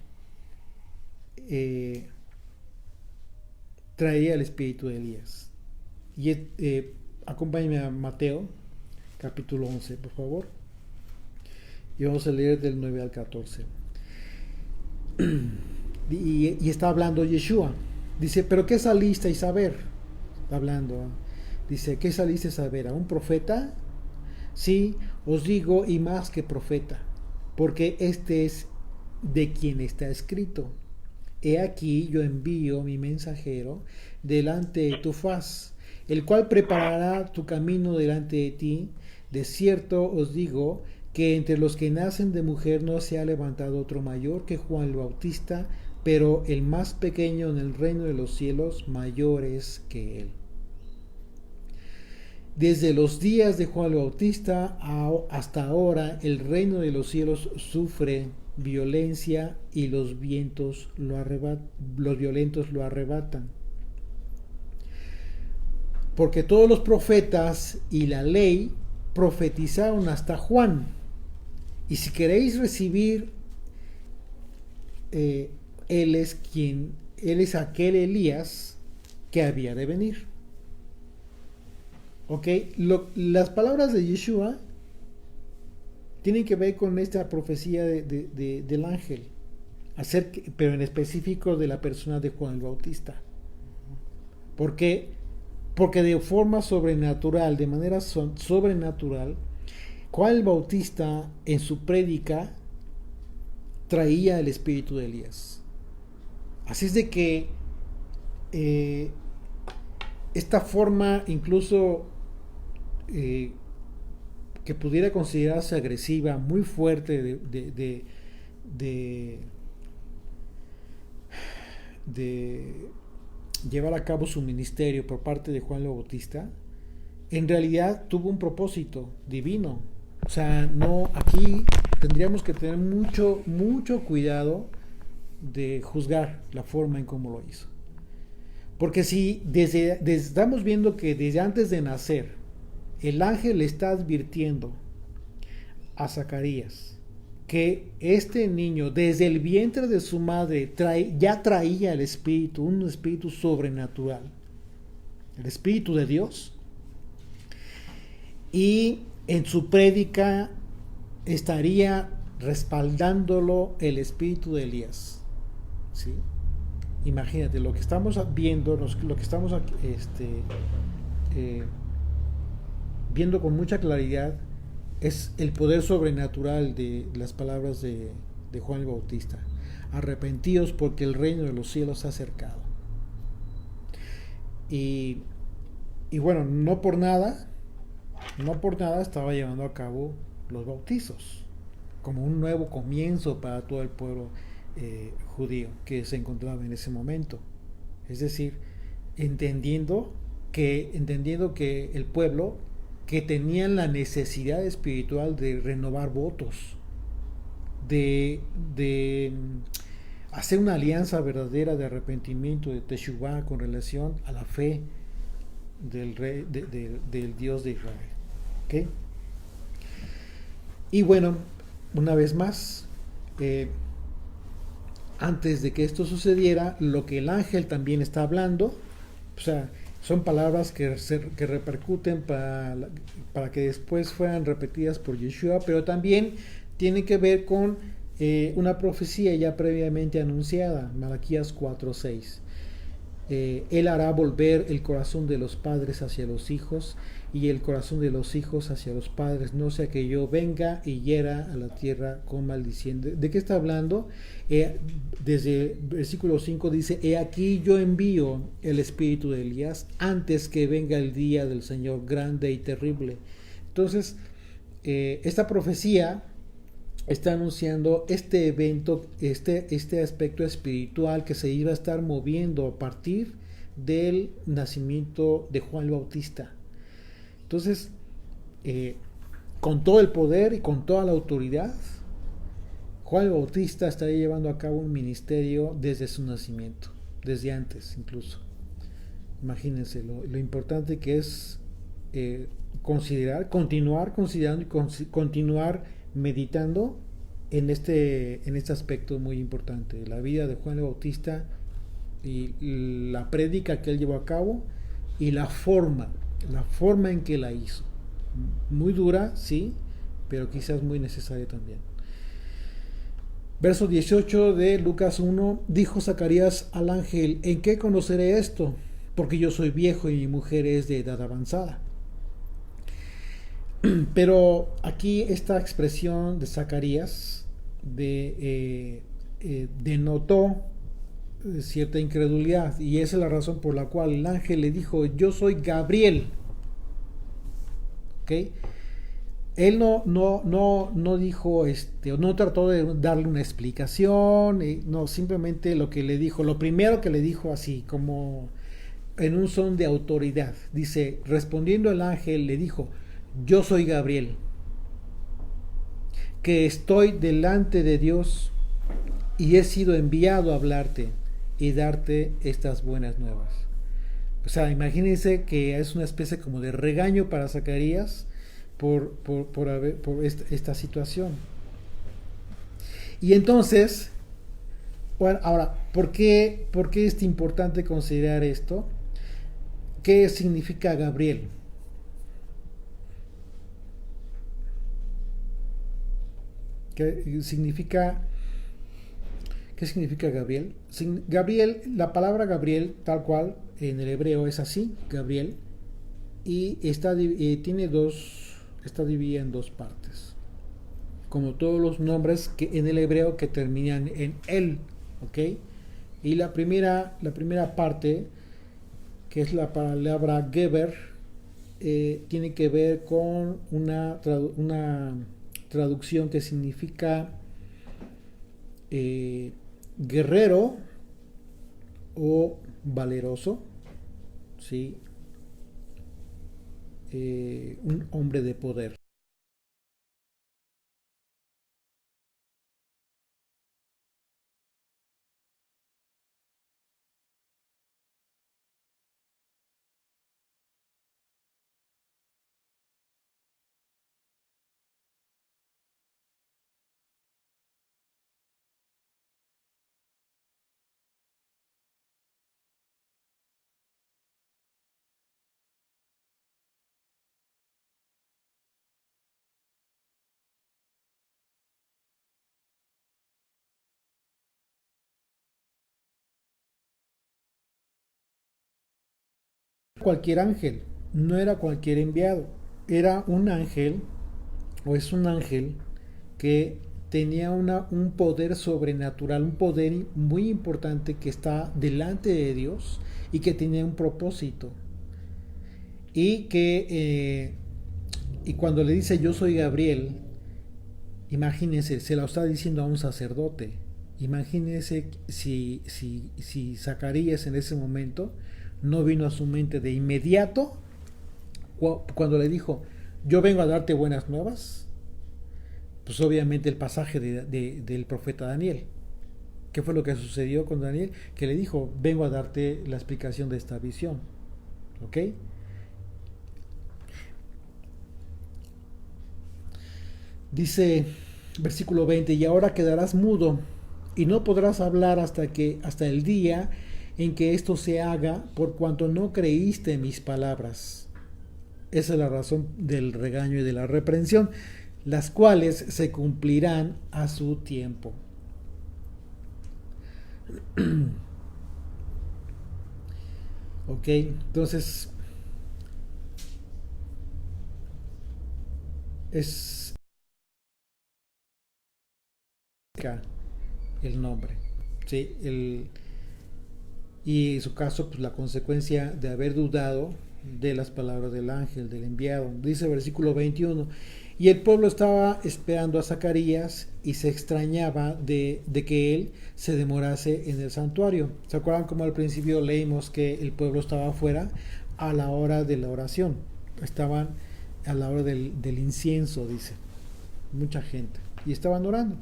traía el espíritu de Elías. Y acompáñame a Mateo, capítulo 11, por favor. Y vamos a leer del 9 al 14. Y está hablando Yeshua. Dice, ¿pero qué salisteis a ver? Está hablando. Dice, ¿qué salisteis a ver? ¿A un profeta? Sí, os digo, y más que profeta, porque este es de quien está escrito. He aquí yo envío mi mensajero delante de tu faz, el cual preparará tu camino delante de ti. De cierto os digo que entre los que nacen de mujer no se ha levantado otro mayor que Juan el Bautista, pero el más pequeño en el reino de los cielos mayor es que él. Desde los días de Juan el Bautista hasta ahora el reino de los cielos sufre violencia y los violentos lo arrebatan. Porque todos los profetas y la ley profetizaron hasta Juan. Y si queréis recibir, él es aquel Elías que había de venir. ¿Ok? Las palabras de Yeshua tienen que ver con esta profecía del ángel, pero en específico de la persona de Juan el Bautista. ¿Por qué? Porque de forma sobrenatural, de manera sobrenatural, Juan el Bautista en su prédica traía el espíritu de Elías. Así es de que esta forma incluso que pudiera considerarse agresiva, muy fuerte de llevar a cabo su ministerio por parte de Juan el Bautista, en realidad tuvo un propósito divino. O sea, no, aquí tendríamos que tener mucho cuidado de juzgar la forma en cómo lo hizo. Porque si estamos viendo que desde antes de nacer el ángel le está advirtiendo a Zacarías que este niño desde el vientre de su madre ya traía el espíritu, un espíritu sobrenatural, el espíritu de Dios, y en su prédica estaría respaldándolo el espíritu de Elías. ¿Sí? Imagínate, lo que estamos viendo, lo que estamos viendo con mucha claridad es el poder sobrenatural de las palabras de Juan el Bautista. Arrepentíos porque el reino de los cielos se ha acercado. Y bueno, no por nada estaba llevando a cabo los bautizos como un nuevo comienzo para todo el pueblo judío que se encontraba en ese momento. Es decir, entendiendo que el pueblo que tenían la necesidad espiritual de renovar votos, de hacer una alianza verdadera de arrepentimiento, de Teshuvah con relación a la fe del Dios de Israel. ¿Okay? Y bueno, una vez más, antes de que esto sucediera, lo que el ángel también está hablando, o sea, son palabras que repercuten para que después fueran repetidas por Yeshua, pero también tiene que ver con una profecía ya previamente anunciada, Malaquías 4:6. Él hará volver el corazón de los padres hacia los hijos y el corazón de los hijos hacia los padres, no sea que yo venga y hiera a la tierra con maldición. ¿De qué está hablando? Desde el versículo 5 dice, he aquí yo envío el espíritu de Elías antes que venga el día del Señor grande y terrible. Entonces, esta profecía está anunciando este evento, este aspecto espiritual que se iba a estar moviendo a partir del nacimiento de Juan el Bautista. Entonces, con todo el poder y con toda la autoridad, Juan el Bautista estaría llevando a cabo un ministerio desde su nacimiento, desde antes incluso. Imagínense lo importante que es continuar considerando y continuar meditando en este aspecto muy importante, la vida de Juan el Bautista y la prédica que él llevó a cabo y la forma en que la hizo. Muy dura, sí, pero quizás muy necesaria también. Verso 18 de Lucas 1, dijo Zacarías al ángel, ¿en qué conoceré esto? Porque yo soy viejo y mi mujer es de edad avanzada. Pero aquí esta expresión de Zacarías denotó cierta incredulidad, y esa es la razón por la cual el ángel le dijo, yo soy Gabriel. ¿Okay? Él no dijo, no trató de darle una explicación, no, simplemente lo primero que le dijo así, como en un son de autoridad, dice, respondiendo el ángel le dijo, yo soy Gabriel, que estoy delante de Dios y he sido enviado a hablarte y darte estas buenas nuevas. O sea, imagínense que es una especie como de regaño para Zacarías por esta situación. Y entonces, bueno, ahora, ¿por qué es importante considerar esto? ¿Qué significa Gabriel? ¿Qué significa Gabriel? Gabriel, la palabra Gabriel, tal cual en el hebreo es así, Gabriel, y está dividida en dos partes, como todos los nombres que en el hebreo que terminan en el, ¿ok? Y la primera parte, que es la palabra Geber, tiene que ver con una traducción que significa guerrero o valeroso, ¿sí? Un hombre de poder. Cualquier ángel, no era cualquier enviado, era un ángel, o es un ángel que tenía un poder sobrenatural, un poder muy importante que está delante de Dios y que tenía un propósito. Y y cuando le dice yo soy Gabriel, imagínense, se lo está diciendo a un sacerdote. Imagínense si Zacarías en ese momento no vino a su mente de inmediato cuando le dijo, yo vengo a darte buenas nuevas. Pues obviamente el pasaje del profeta Daniel. ¿Qué fue lo que sucedió con Daniel? Que le dijo, vengo a darte la explicación de esta visión. ¿Ok? Dice versículo 20, y ahora quedarás mudo y no podrás hablar hasta el día en que esto se haga, por cuanto no creíste mis palabras. Esa es la razón del regaño y de la reprensión, las cuales se cumplirán a su tiempo. Ok, entonces es el nombre, ¿sí? Y en su caso, pues la consecuencia de haber dudado de las palabras del ángel, del enviado. Dice el versículo 21, y el pueblo estaba esperando a Zacarías y se extrañaba de que él se demorase en el santuario. ¿Se acuerdan como al principio leímos que el pueblo estaba afuera a la hora de la oración? Estaban a la hora del incienso, dice. Mucha gente. Y estaban orando.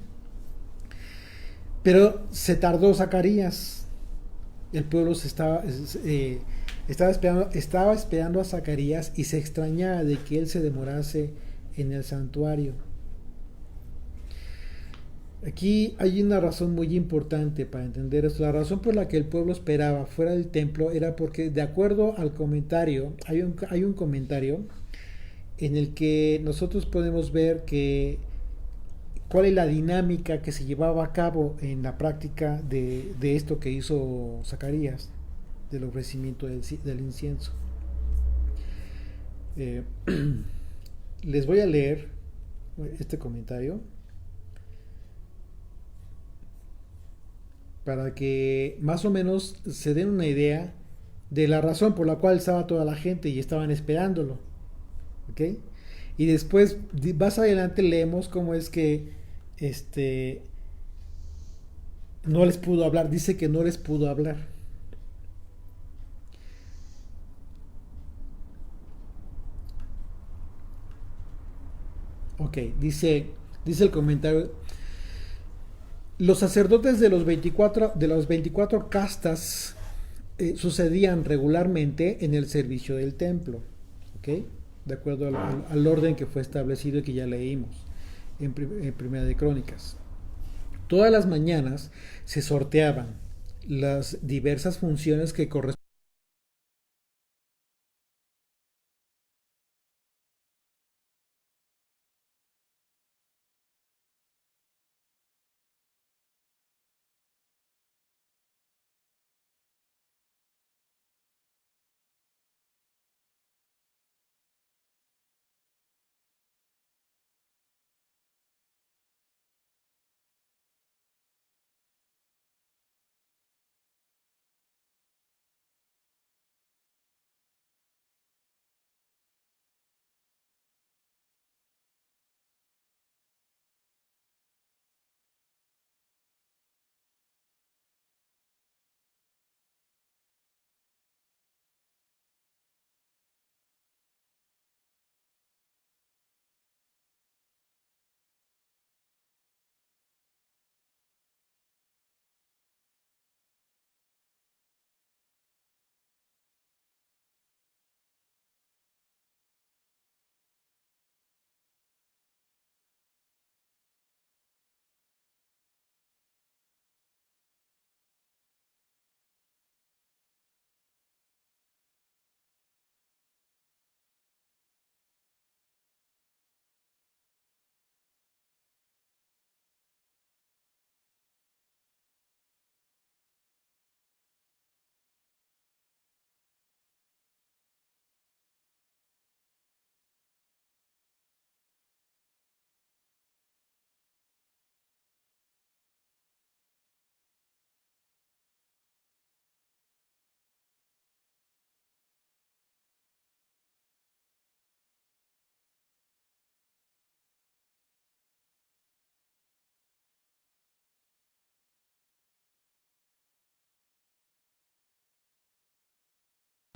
Pero se tardó Zacarías. El pueblo estaba esperando a Zacarías y se extrañaba de que él se demorase en el santuario. Aquí hay una razón muy importante para entender esto. La razón por la que el pueblo esperaba fuera del templo era porque, de acuerdo al comentario, hay un comentario en el que nosotros podemos ver que cuál es la dinámica que se llevaba a cabo en la práctica de esto que hizo Zacarías, del ofrecimiento del incienso. Les voy a leer este comentario para que más o menos se den una idea de la razón por la cual estaba toda la gente y estaban esperándolo. ¿Ok? Y después, más adelante, leemos cómo es que no les pudo hablar. Dice que no les pudo hablar. Ok, dice el comentario: los sacerdotes de los 24 castas sucedían regularmente en el servicio del templo, ¿ok? De acuerdo al orden que fue establecido y que ya leímos en Primera de Crónicas. Todas las mañanas se sorteaban las diversas funciones que correspondían.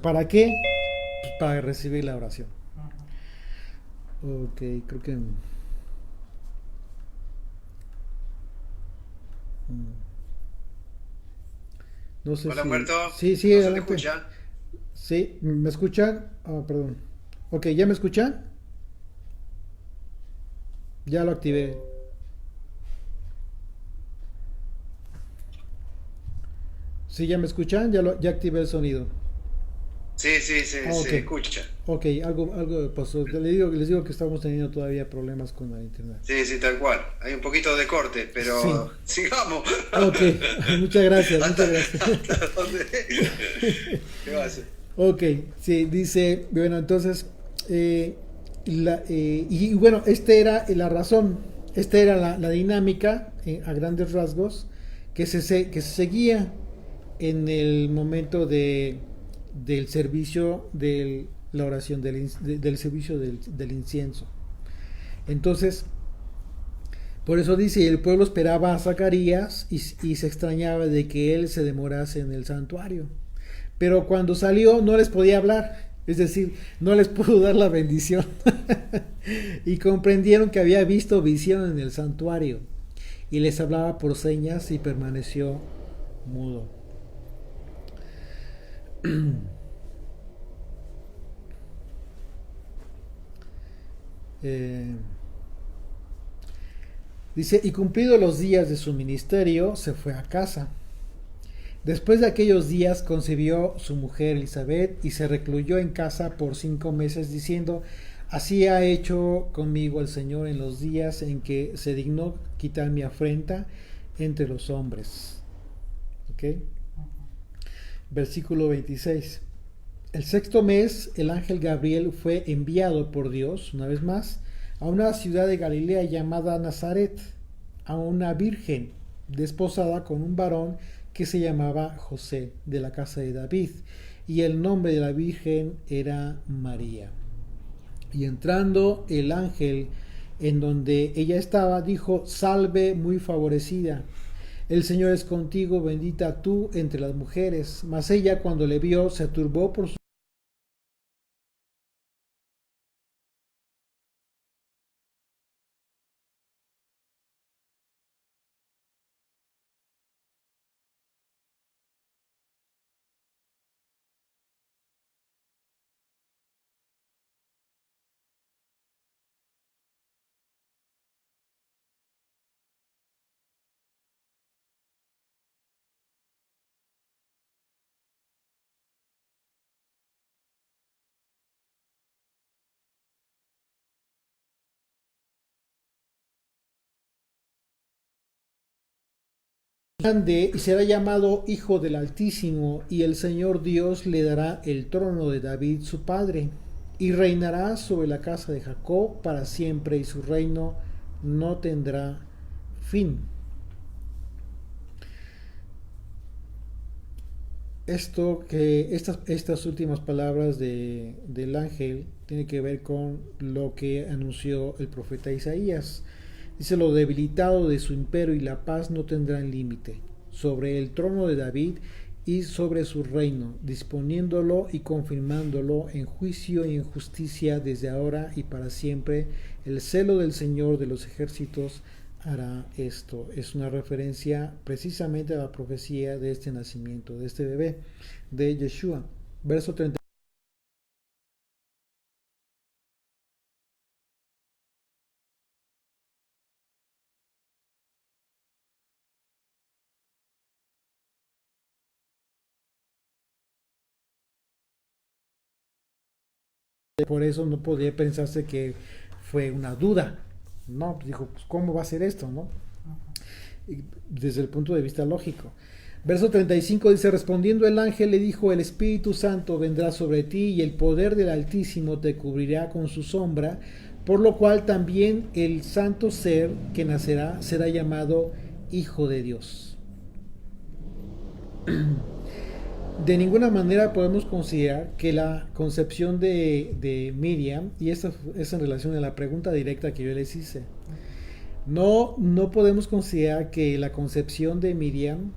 ¿Para qué? Pues para recibir la oración. Ok, creo que... No sé Hola, si... Humberto. Sí, ¿No se te adelante. escucha? Sí, ¿me escuchan? Perdón. Ok, ¿ya me escuchan? Ya lo activé. Sí, ¿ya me escuchan? Ya activé el sonido. Sí, sí, Ok. se escucha. Ok, algo pasó. Les digo que estamos teniendo todavía problemas con la internet. Sí, sí, tal cual. Hay un poquito de corte, Sí. pero sigamos. Ok, muchas gracias, Hasta, muchas gracias. hasta dónde. ¿Qué va a hacer? Ok, sí, dice, bueno, entonces, y bueno, esta era la razón, esta era la dinámica a grandes rasgos que se seguía en el momento del servicio de la oración, del servicio del incienso. Entonces, por eso dice, el pueblo esperaba a Zacarías y se extrañaba de que él se demorase en el santuario. Pero cuando salió no les podía hablar, es decir, no les pudo dar la bendición. Y comprendieron que había visto visión en el santuario. y les hablaba por señas y permaneció mudo. Dice, y cumplidos los días de su ministerio, se fue a casa. Después de aquellos días concibió su mujer Elizabeth y se recluyó en casa por 5 meses, diciendo, así ha hecho conmigo el Señor en los días en que se dignó quitar mi afrenta entre los hombres. ¿Ok? Versículo 26. El 6º mes, el ángel Gabriel fue enviado por Dios, una vez más, a una ciudad de Galilea llamada Nazaret, a una virgen desposada con un varón que se llamaba José, de la casa de David, y el nombre de la virgen era María. Y entrando el ángel en donde ella estaba, dijo, salve muy favorecida, el Señor es contigo, bendita tú entre las mujeres. Mas ella, cuando le vio, se turbó por su grande y será llamado Hijo del Altísimo, y el Señor Dios le dará el trono de David su padre, y reinará sobre la casa de Jacob para siempre, y su reino no tendrá fin. Estas últimas palabras del ángel tienen que ver con lo que anunció el profeta Isaías. Dice, lo debilitado de su imperio y la paz no tendrán límite sobre el trono de David y sobre su reino, disponiéndolo y confirmándolo en juicio y en justicia desde ahora y para siempre. El celo del Señor de los ejércitos hará esto. Es una referencia precisamente a la profecía de este nacimiento, de este bebé, de Yeshua. Verso 30. Por eso no podía pensarse que fue una duda. No, dijo, pues, ¿cómo va a ser esto? ¿No? Desde el punto de vista lógico. Verso 35 dice, respondiendo el ángel le dijo, el Espíritu Santo vendrá sobre ti y el poder del Altísimo te cubrirá con su sombra, por lo cual también el santo ser que nacerá será llamado Hijo de Dios. De ninguna manera podemos considerar que la concepción de Miriam, y esto es en relación a la pregunta directa que yo les hice, no podemos considerar que la concepción de Miriam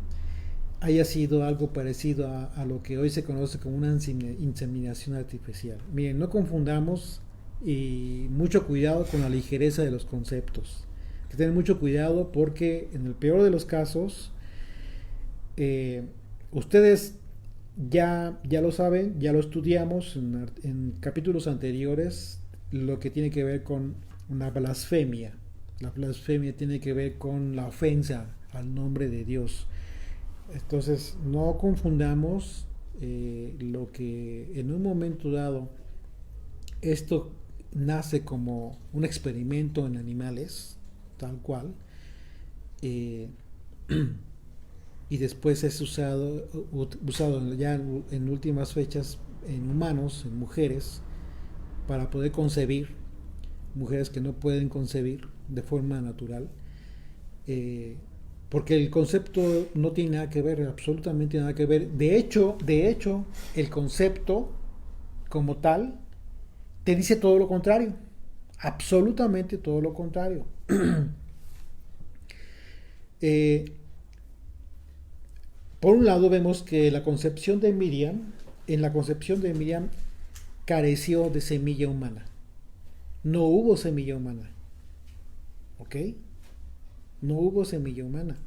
haya sido algo parecido a lo que hoy se conoce como una inseminación artificial. Miren, no confundamos, y mucho cuidado con la ligereza de los conceptos. Hay que tener mucho cuidado porque en el peor de los casos, ustedes ya lo saben, ya lo estudiamos en capítulos anteriores, lo que tiene que ver con una blasfemia. La blasfemia tiene que ver con la ofensa al nombre de Dios. Entonces, no confundamos lo que en un momento dado esto nace como un experimento en animales, tal cual, y después es usado ya en últimas fechas en humanos, en mujeres, para poder concebir, mujeres que no pueden concebir de forma natural, porque el concepto no tiene nada que ver, absolutamente nada que ver. De hecho, el concepto como tal te dice todo lo contrario, absolutamente todo lo contrario. Por un lado vemos que en la concepción de Miriam careció de semilla humana. No hubo semilla humana. ¿Ok? No hubo semilla humana.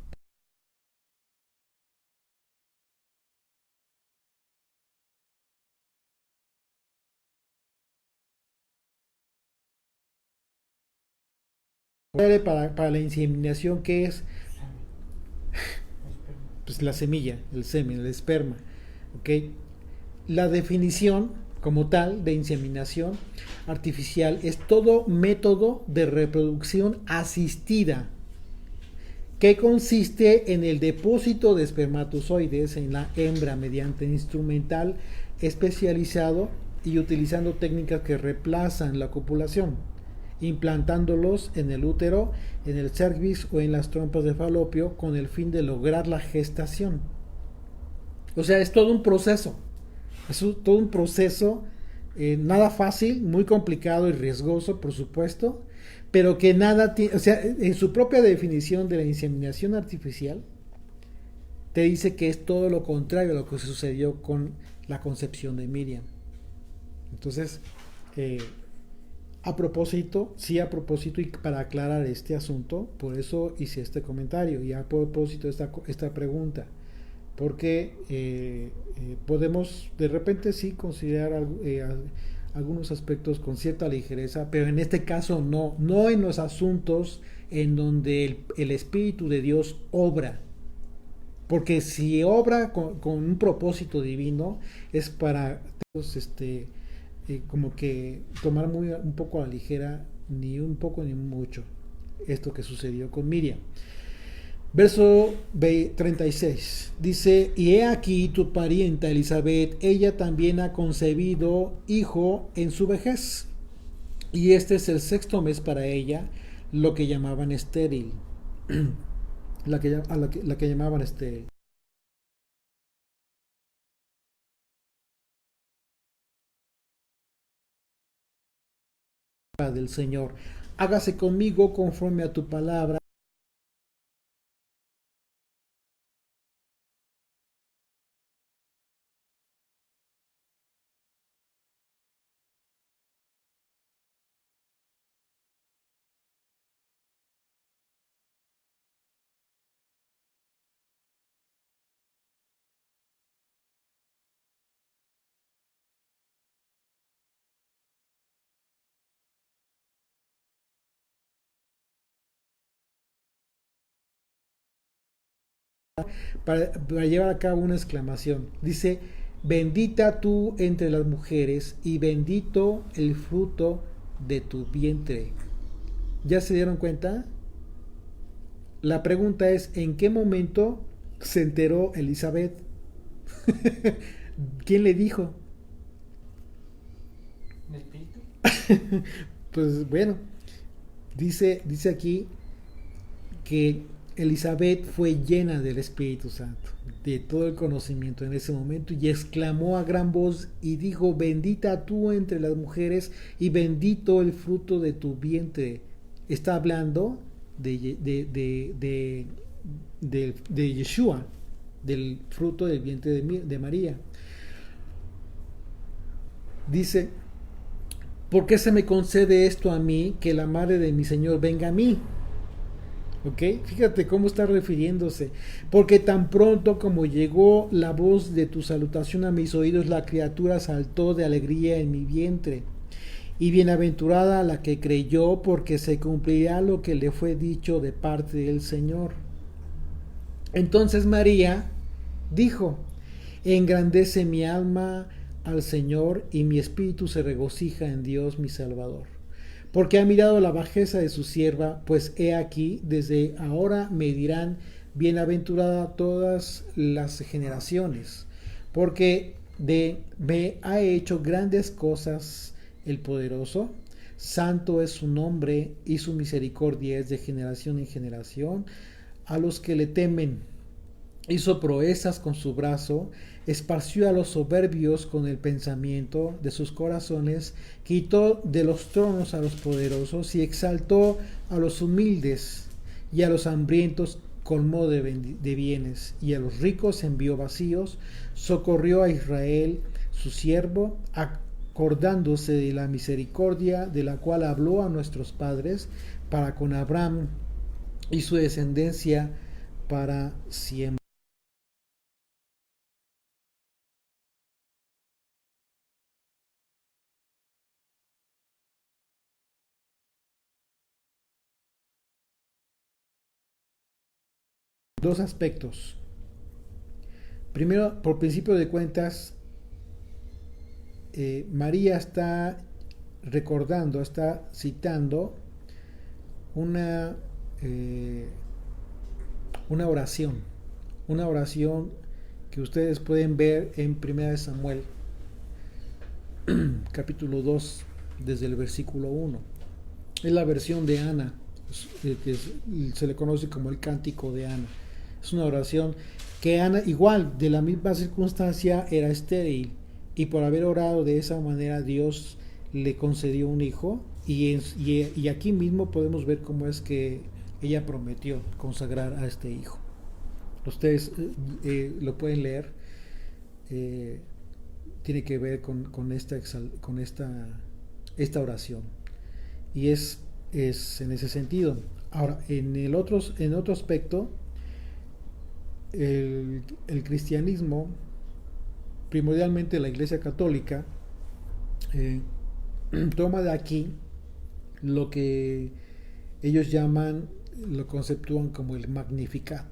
Para la inseminación, ¿qué es? Pues la semilla, el semen, el esperma. ¿Ok? La definición como tal de inseminación artificial es todo método de reproducción asistida que consiste en el depósito de espermatozoides en la hembra mediante instrumental especializado y utilizando técnicas que reemplazan la copulación, implantándolos en el útero, en el cervix o en las trompas de falopio con el fin de lograr la gestación. O sea, es todo un proceso. Todo un proceso nada fácil, muy complicado y riesgoso, por supuesto, pero que nada tiene, o sea, en su propia definición de la inseminación artificial, te dice que es todo lo contrario a lo que sucedió con la concepción de Miriam. Entonces, a propósito, y para aclarar este asunto, por eso hice este comentario, y a propósito esta pregunta, porque podemos de repente sí considerar algunos aspectos con cierta ligereza, pero en este caso no en los asuntos en donde el Espíritu de Dios obra, porque si obra con un propósito divino es para como que tomar un poco a la ligera, ni un poco ni mucho, esto que sucedió con Miriam. Verso 36 dice: y he aquí tu parienta Elizabeth, ella también ha concebido hijo en su vejez, y este es el 6º mes para ella, lo que llamaban estéril. la que llamaban estéril. Del Señor, hágase conmigo conforme a tu palabra. Para llevar a cabo una exclamación. Dice: bendita tú entre las mujeres y bendito el fruto de tu vientre. ¿Ya se dieron cuenta? La pregunta es: ¿en qué momento se enteró Elizabeth? ¿Quién le dijo? ¿El espíritu? Pues bueno, dice aquí que Elizabeth fue llena del Espíritu Santo, de todo el conocimiento en ese momento, y exclamó a gran voz y dijo: bendita tú entre las mujeres y bendito el fruto de tu vientre. Está hablando de Yeshua, del fruto del vientre de María. Dice: ¿por qué se me concede esto a mí, que la madre de mi Señor venga a mí? ¿Ok? Fíjate cómo está refiriéndose. Porque tan pronto como llegó la voz de tu salutación a mis oídos, la criatura saltó de alegría en mi vientre. Y bienaventurada la que creyó, porque se cumplirá lo que le fue dicho de parte del Señor. Entonces María dijo: engrandece mi alma al Señor, y mi espíritu se regocija en Dios mi Salvador, porque ha mirado la bajeza de su sierva, pues he aquí, desde ahora me dirán bienaventurada todas las generaciones, porque me ha hecho grandes cosas el poderoso. Santo es su nombre, y su misericordia es de generación en generación a los que le temen. Hizo proezas con su brazo, esparció a los soberbios con el pensamiento de sus corazones, quitó de los tronos a los poderosos y exaltó a los humildes, y a los hambrientos colmó de bienes, y a los ricos envió vacíos. Socorrió a Israel, su siervo, acordándose de la misericordia de la cual habló a nuestros padres, para con Abraham y su descendencia para siempre. Dos aspectos. Primero, por principio de cuentas, María está recordando, está citando una, eh, una oración que ustedes pueden ver en 1 Samuel, capítulo 2, desde el versículo 1. Es la versión de Ana, se le conoce como el cántico de Ana. Es una oración que Ana, igual, de la misma circunstancia, era estéril, y por haber orado de esa manera Dios le concedió un hijo, y aquí mismo podemos ver cómo es que ella prometió consagrar a este hijo. Ustedes lo pueden leer. Tiene que ver con esta oración, y es en ese sentido. Ahora, en otro aspecto, el cristianismo, primordialmente la Iglesia Católica, toma de aquí lo que ellos lo conceptúan como el Magnificat.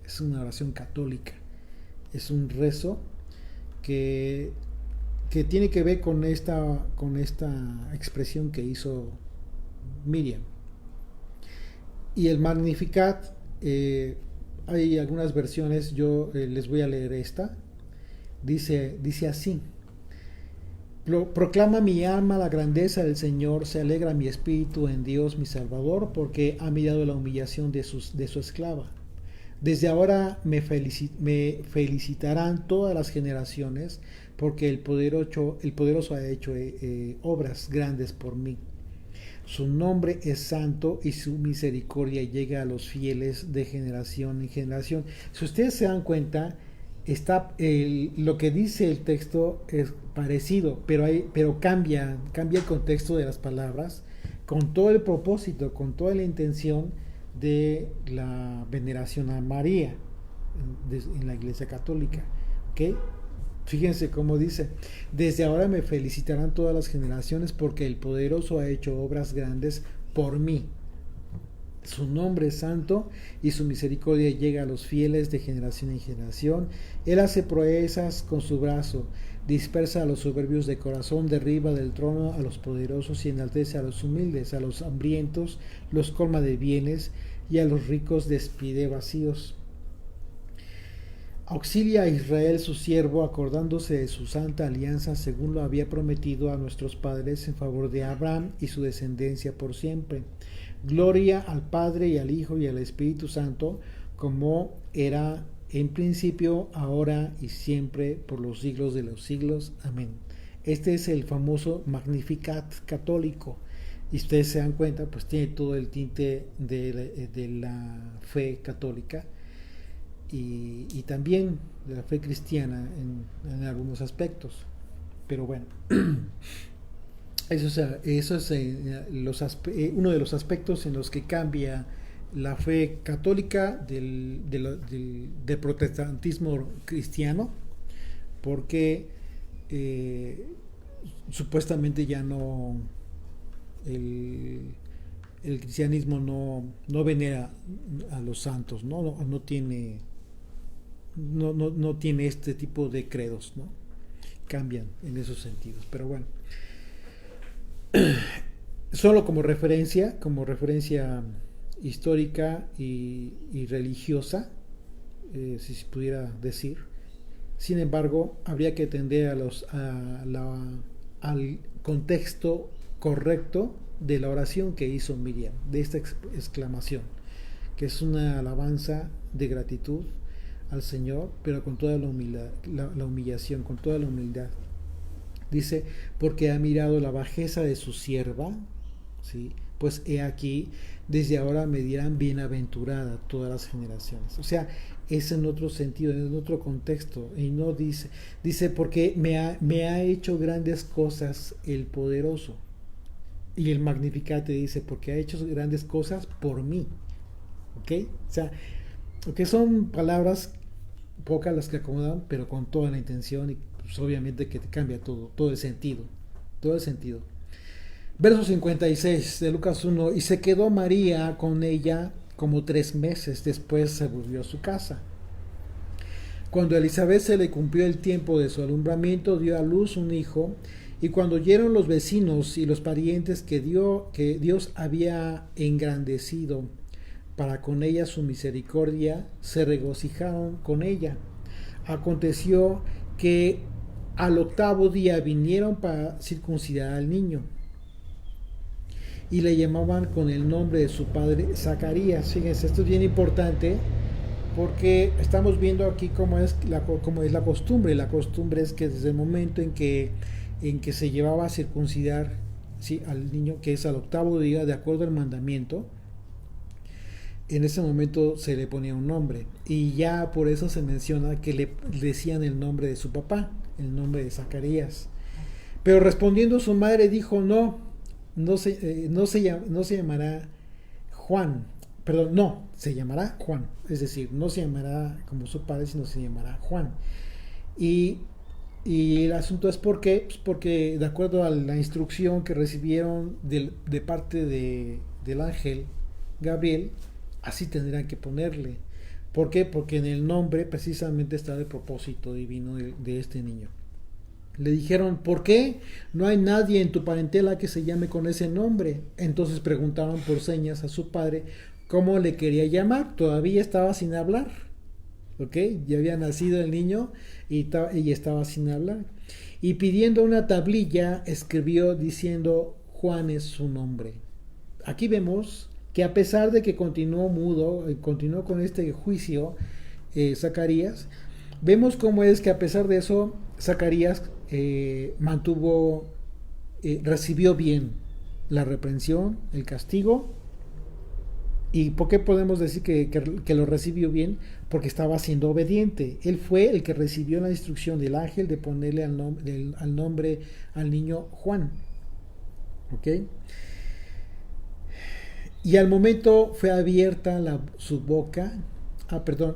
Es una oración católica, es un rezo que tiene que ver con esta expresión que hizo Miriam. Y el Magnificat, hay algunas versiones, yo les voy a leer esta. Dice así: proclama mi alma la grandeza del Señor, se alegra mi espíritu en Dios mi Salvador, porque ha mirado la humillación de su esclava. Desde ahora me felicitarán todas las generaciones, porque el poderoso ha hecho obras grandes por mí. Su nombre es santo y su misericordia llega a los fieles de generación en generación. Si ustedes se dan cuenta, lo que dice el texto es parecido, pero cambia el contexto de las palabras, con todo el propósito, con toda la intención de la veneración a María en la Iglesia Católica. ¿Okay? Fíjense cómo dice: desde ahora me felicitarán todas las generaciones, porque el poderoso ha hecho obras grandes por mí. Su nombre es santo y su misericordia llega a los fieles de generación en generación. Él hace proezas con su brazo, dispersa a los soberbios de corazón, derriba del trono a los poderosos y enaltece a los humildes. A los hambrientos los colma de bienes y a los ricos despide vacíos. Auxilia a Israel su siervo, acordándose de su santa alianza, según lo había prometido a nuestros padres, en favor de Abraham y su descendencia por siempre. Gloria al Padre y al Hijo y al Espíritu Santo, como era en principio, ahora y siempre, por los siglos de los siglos. Amén. Este es el famoso Magnificat católico. Y ustedes se dan cuenta, pues tiene todo el tinte de la fe católica. Y también de la fe cristiana en algunos aspectos. Pero bueno, eso es uno de los aspectos en los que cambia la fe católica del protestantismo cristiano, porque supuestamente ya no, el cristianismo no venera a los santos, no tiene este tipo de credos, ¿no? Cambian en esos sentidos. Pero bueno, solo como referencia histórica y religiosa, si se pudiera decir. Sin embargo, habría que atender al contexto correcto de la oración que hizo Miriam, de esta exclamación, que es una alabanza de gratitud al Señor, pero con toda la humillación, con toda la humildad. Dice: porque ha mirado la bajeza de su sierva, ¿sí? Pues he aquí, desde ahora me dirán bienaventurada todas las generaciones. O sea, es en otro sentido, en otro contexto, y no dice porque me ha hecho grandes cosas el poderoso. Y el Magnificat te dice, porque ha hecho grandes cosas por mí. ¿Ok? O sea, que son palabras pocas las que acomodan, pero con toda la intención y pues, obviamente que te cambia todo el sentido. Todo el sentido. Verso 56 de Lucas 1. Y se quedó María con ella como 3 meses, después se volvió a su casa. Cuando a Elizabeth se le cumplió el tiempo de su alumbramiento, dio a luz un hijo, y cuando oyeron los vecinos y los parientes que Dios había engrandecido para con ella su misericordia, se regocijaron con ella. Aconteció que al 8º día vinieron para circuncidar al niño, y le llamaban con el nombre de su padre Zacarías. Fíjense, esto es bien importante porque estamos viendo aquí cómo es la costumbre. La costumbre es que desde el momento en que se llevaba a circuncidar, ¿sí?, al niño, que es al 8º día, de acuerdo al mandamiento, en ese momento se le ponía un nombre. Y ya por eso se menciona que le decían el nombre de su papá, el nombre de Zacarías. Pero respondiendo su madre dijo, no se llamará Juan, perdón, no, se llamará Juan, es decir, no se llamará como su padre, sino se llamará Juan. Y el asunto es ¿por qué? Pues porque de acuerdo a la instrucción que recibieron de parte del ángel Gabriel, así tendrían que ponerle. ¿Por qué? Porque en el nombre precisamente está el propósito divino de este niño. Le dijeron, ¿por qué? No hay nadie en tu parentela que se llame con ese nombre. Entonces preguntaron por señas a su padre cómo le quería llamar. Todavía estaba sin hablar. ¿Ok? Ya había nacido el niño y estaba sin hablar. Y pidiendo una tablilla, escribió diciendo, Juan es su nombre. Aquí vemos que a pesar de que continuó mudo, continuó con este juicio, Zacarías, vemos cómo es que a pesar de eso, Zacarías recibió bien la reprensión, el castigo. ¿Y por qué podemos decir que lo recibió bien? Porque estaba siendo obediente. Él fue el que recibió la instrucción del ángel de ponerle al nombre al niño Juan. ¿Ok? Y al momento fue abierta su boca.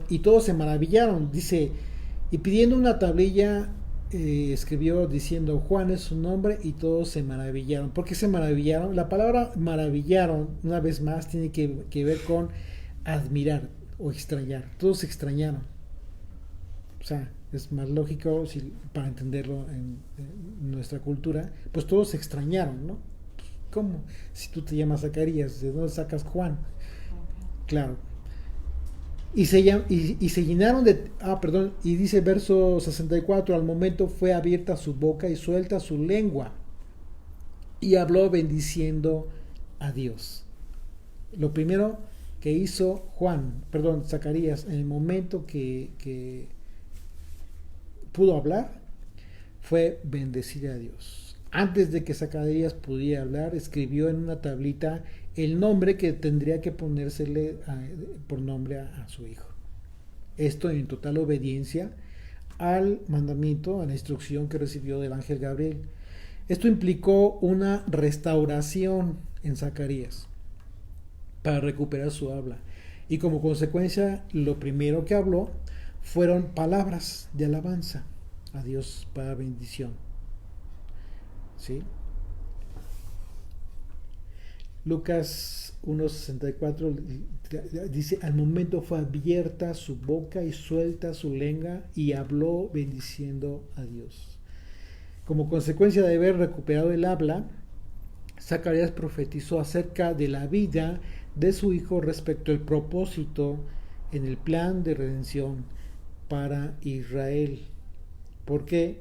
Y todos se maravillaron. Dice, y pidiendo una tablilla, escribió diciendo Juan es su nombre, y todos se maravillaron. ¿Por qué se maravillaron? La palabra maravillaron, una vez más, tiene que ver con admirar o extrañar. Todos se extrañaron. O sea, es más lógico para entenderlo en nuestra cultura, pues todos se extrañaron, ¿no? ¿Cómo? Si tú te llamas Zacarías, ¿de dónde sacas Juan? Claro. Y se llenaron de... y dice verso 64, al momento fue abierta su boca y suelta su lengua, y habló bendiciendo a Dios. Lo primero que hizo Zacarías, en el momento que pudo hablar, fue bendecir a Dios. Antes de que Zacarías pudiera hablar, escribió en una tablita el nombre que tendría que ponérsele por nombre a su hijo. Esto en total obediencia al mandamiento, a la instrucción que recibió del ángel Gabriel. Esto implicó una restauración en Zacarías para recuperar su habla. Y como consecuencia, lo primero que habló fueron palabras de alabanza a Dios para bendición. ¿Sí? Lucas 1:64 dice, al momento fue abierta su boca y suelta su lengua, y habló bendiciendo a Dios. Como consecuencia de haber recuperado el habla, Zacarías profetizó acerca de la vida de su hijo respecto al propósito en el plan de redención para Israel. Porque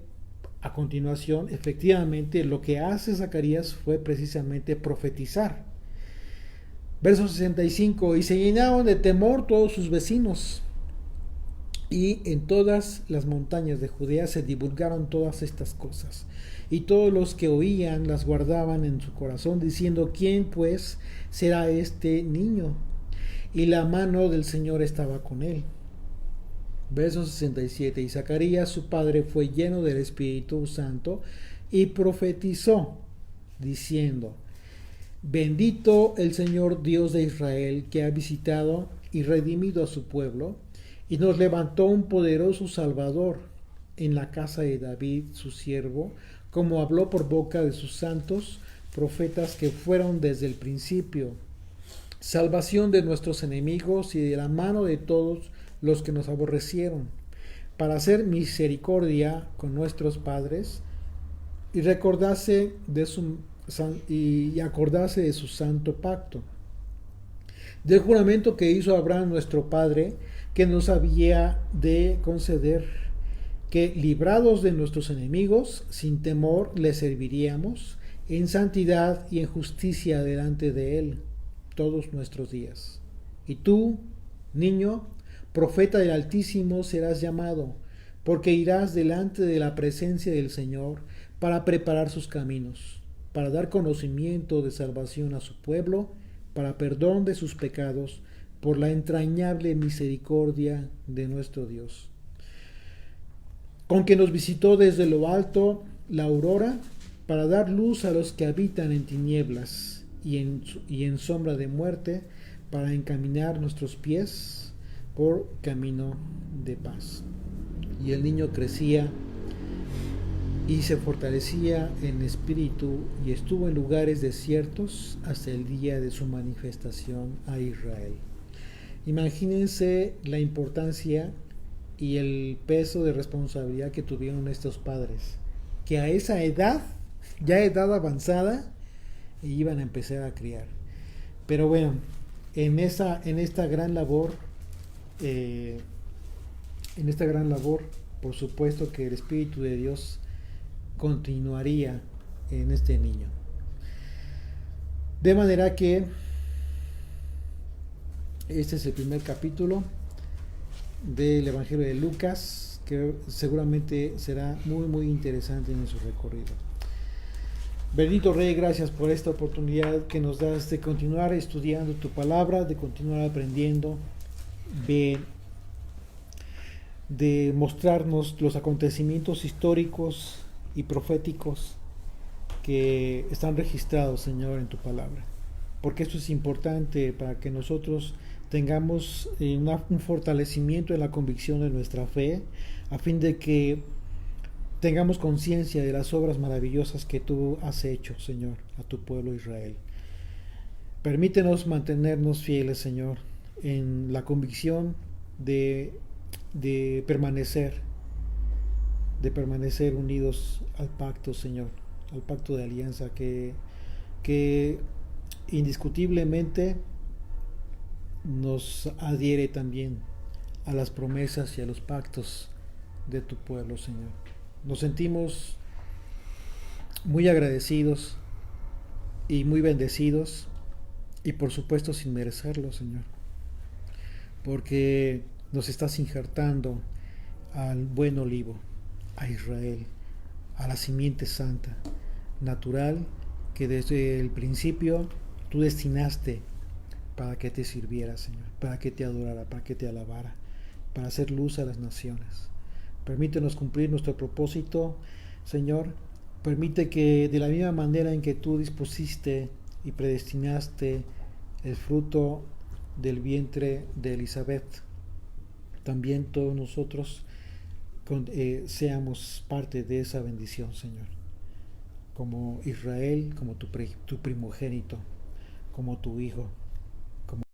a continuación, efectivamente, lo que hace Zacarías fue precisamente profetizar. Verso 65, y se llenaron de temor todos sus vecinos, y en todas las montañas de Judea se divulgaron todas estas cosas, y todos los que oían las guardaban en su corazón, diciendo, ¿quién pues será este niño? Y la mano del Señor estaba con él. Verso 67, y Zacarías su padre fue lleno del Espíritu Santo y profetizó, diciendo, Bendito el Señor Dios de Israel, que ha visitado y redimido a su pueblo, y nos levantó un poderoso Salvador en la casa de David, su siervo, como habló por boca de sus santos profetas que fueron desde el principio, salvación de nuestros enemigos y de la mano de todos los que nos aborrecieron, para hacer misericordia con nuestros padres y recordarse de su y acordarse de su santo pacto, del juramento que hizo Abraham nuestro padre, que nos había de conceder, que librados de nuestros enemigos, sin temor le serviríamos en santidad y en justicia delante de él todos nuestros días. Y tú, niño, profeta del Altísimo serás llamado, porque irás delante de la presencia del Señor para preparar sus caminos, para dar conocimiento de salvación a su pueblo, para perdón de sus pecados, por la entrañable misericordia de nuestro Dios, con que nos visitó desde lo alto la aurora, para dar luz a los que habitan en tinieblas y en sombra de muerte, para encaminar nuestros pies por camino de paz. Y el niño crecía y se fortalecía en espíritu y estuvo en lugares desiertos hasta el día de su manifestación a Israel. Imagínense la importancia y el peso de responsabilidad que tuvieron estos padres, que a esa edad, ya edad avanzada, iban a empezar a criar. Pero bueno, en esta gran labor, por supuesto que el Espíritu de Dios continuaría en este niño. De manera que este es el primer capítulo del Evangelio de Lucas, que seguramente será muy muy interesante en su recorrido. Bendito Rey, gracias por esta oportunidad que nos das de continuar estudiando tu palabra, de continuar aprendiendo, de mostrarnos los acontecimientos históricos y proféticos que están registrados, Señor, en tu palabra. Porque esto es importante para que nosotros tengamos un fortalecimiento en la convicción de nuestra fe, a fin de que tengamos conciencia de las obras maravillosas que tú has hecho, Señor, a tu pueblo Israel. Permítenos mantenernos fieles, Señor, en la convicción de permanecer unidos al pacto, Señor, al pacto de alianza que indiscutiblemente nos adhiere también a las promesas y a los pactos de tu pueblo, Señor. Nos sentimos muy agradecidos y muy bendecidos, y por supuesto sin merecerlo, Señor, porque nos estás injertando al buen olivo, a Israel, a la simiente santa, natural, que desde el principio tú destinaste para que te sirviera, Señor, para que te adorara, para que te alabara, para hacer luz a las naciones. Permítenos cumplir nuestro propósito, Señor. Permite que de la misma manera en que tú dispusiste y predestinaste el fruto del vientre de Elizabeth, también todos nosotros seamos parte de esa bendición, Señor. Como Israel, como tu primogénito, como tu hijo.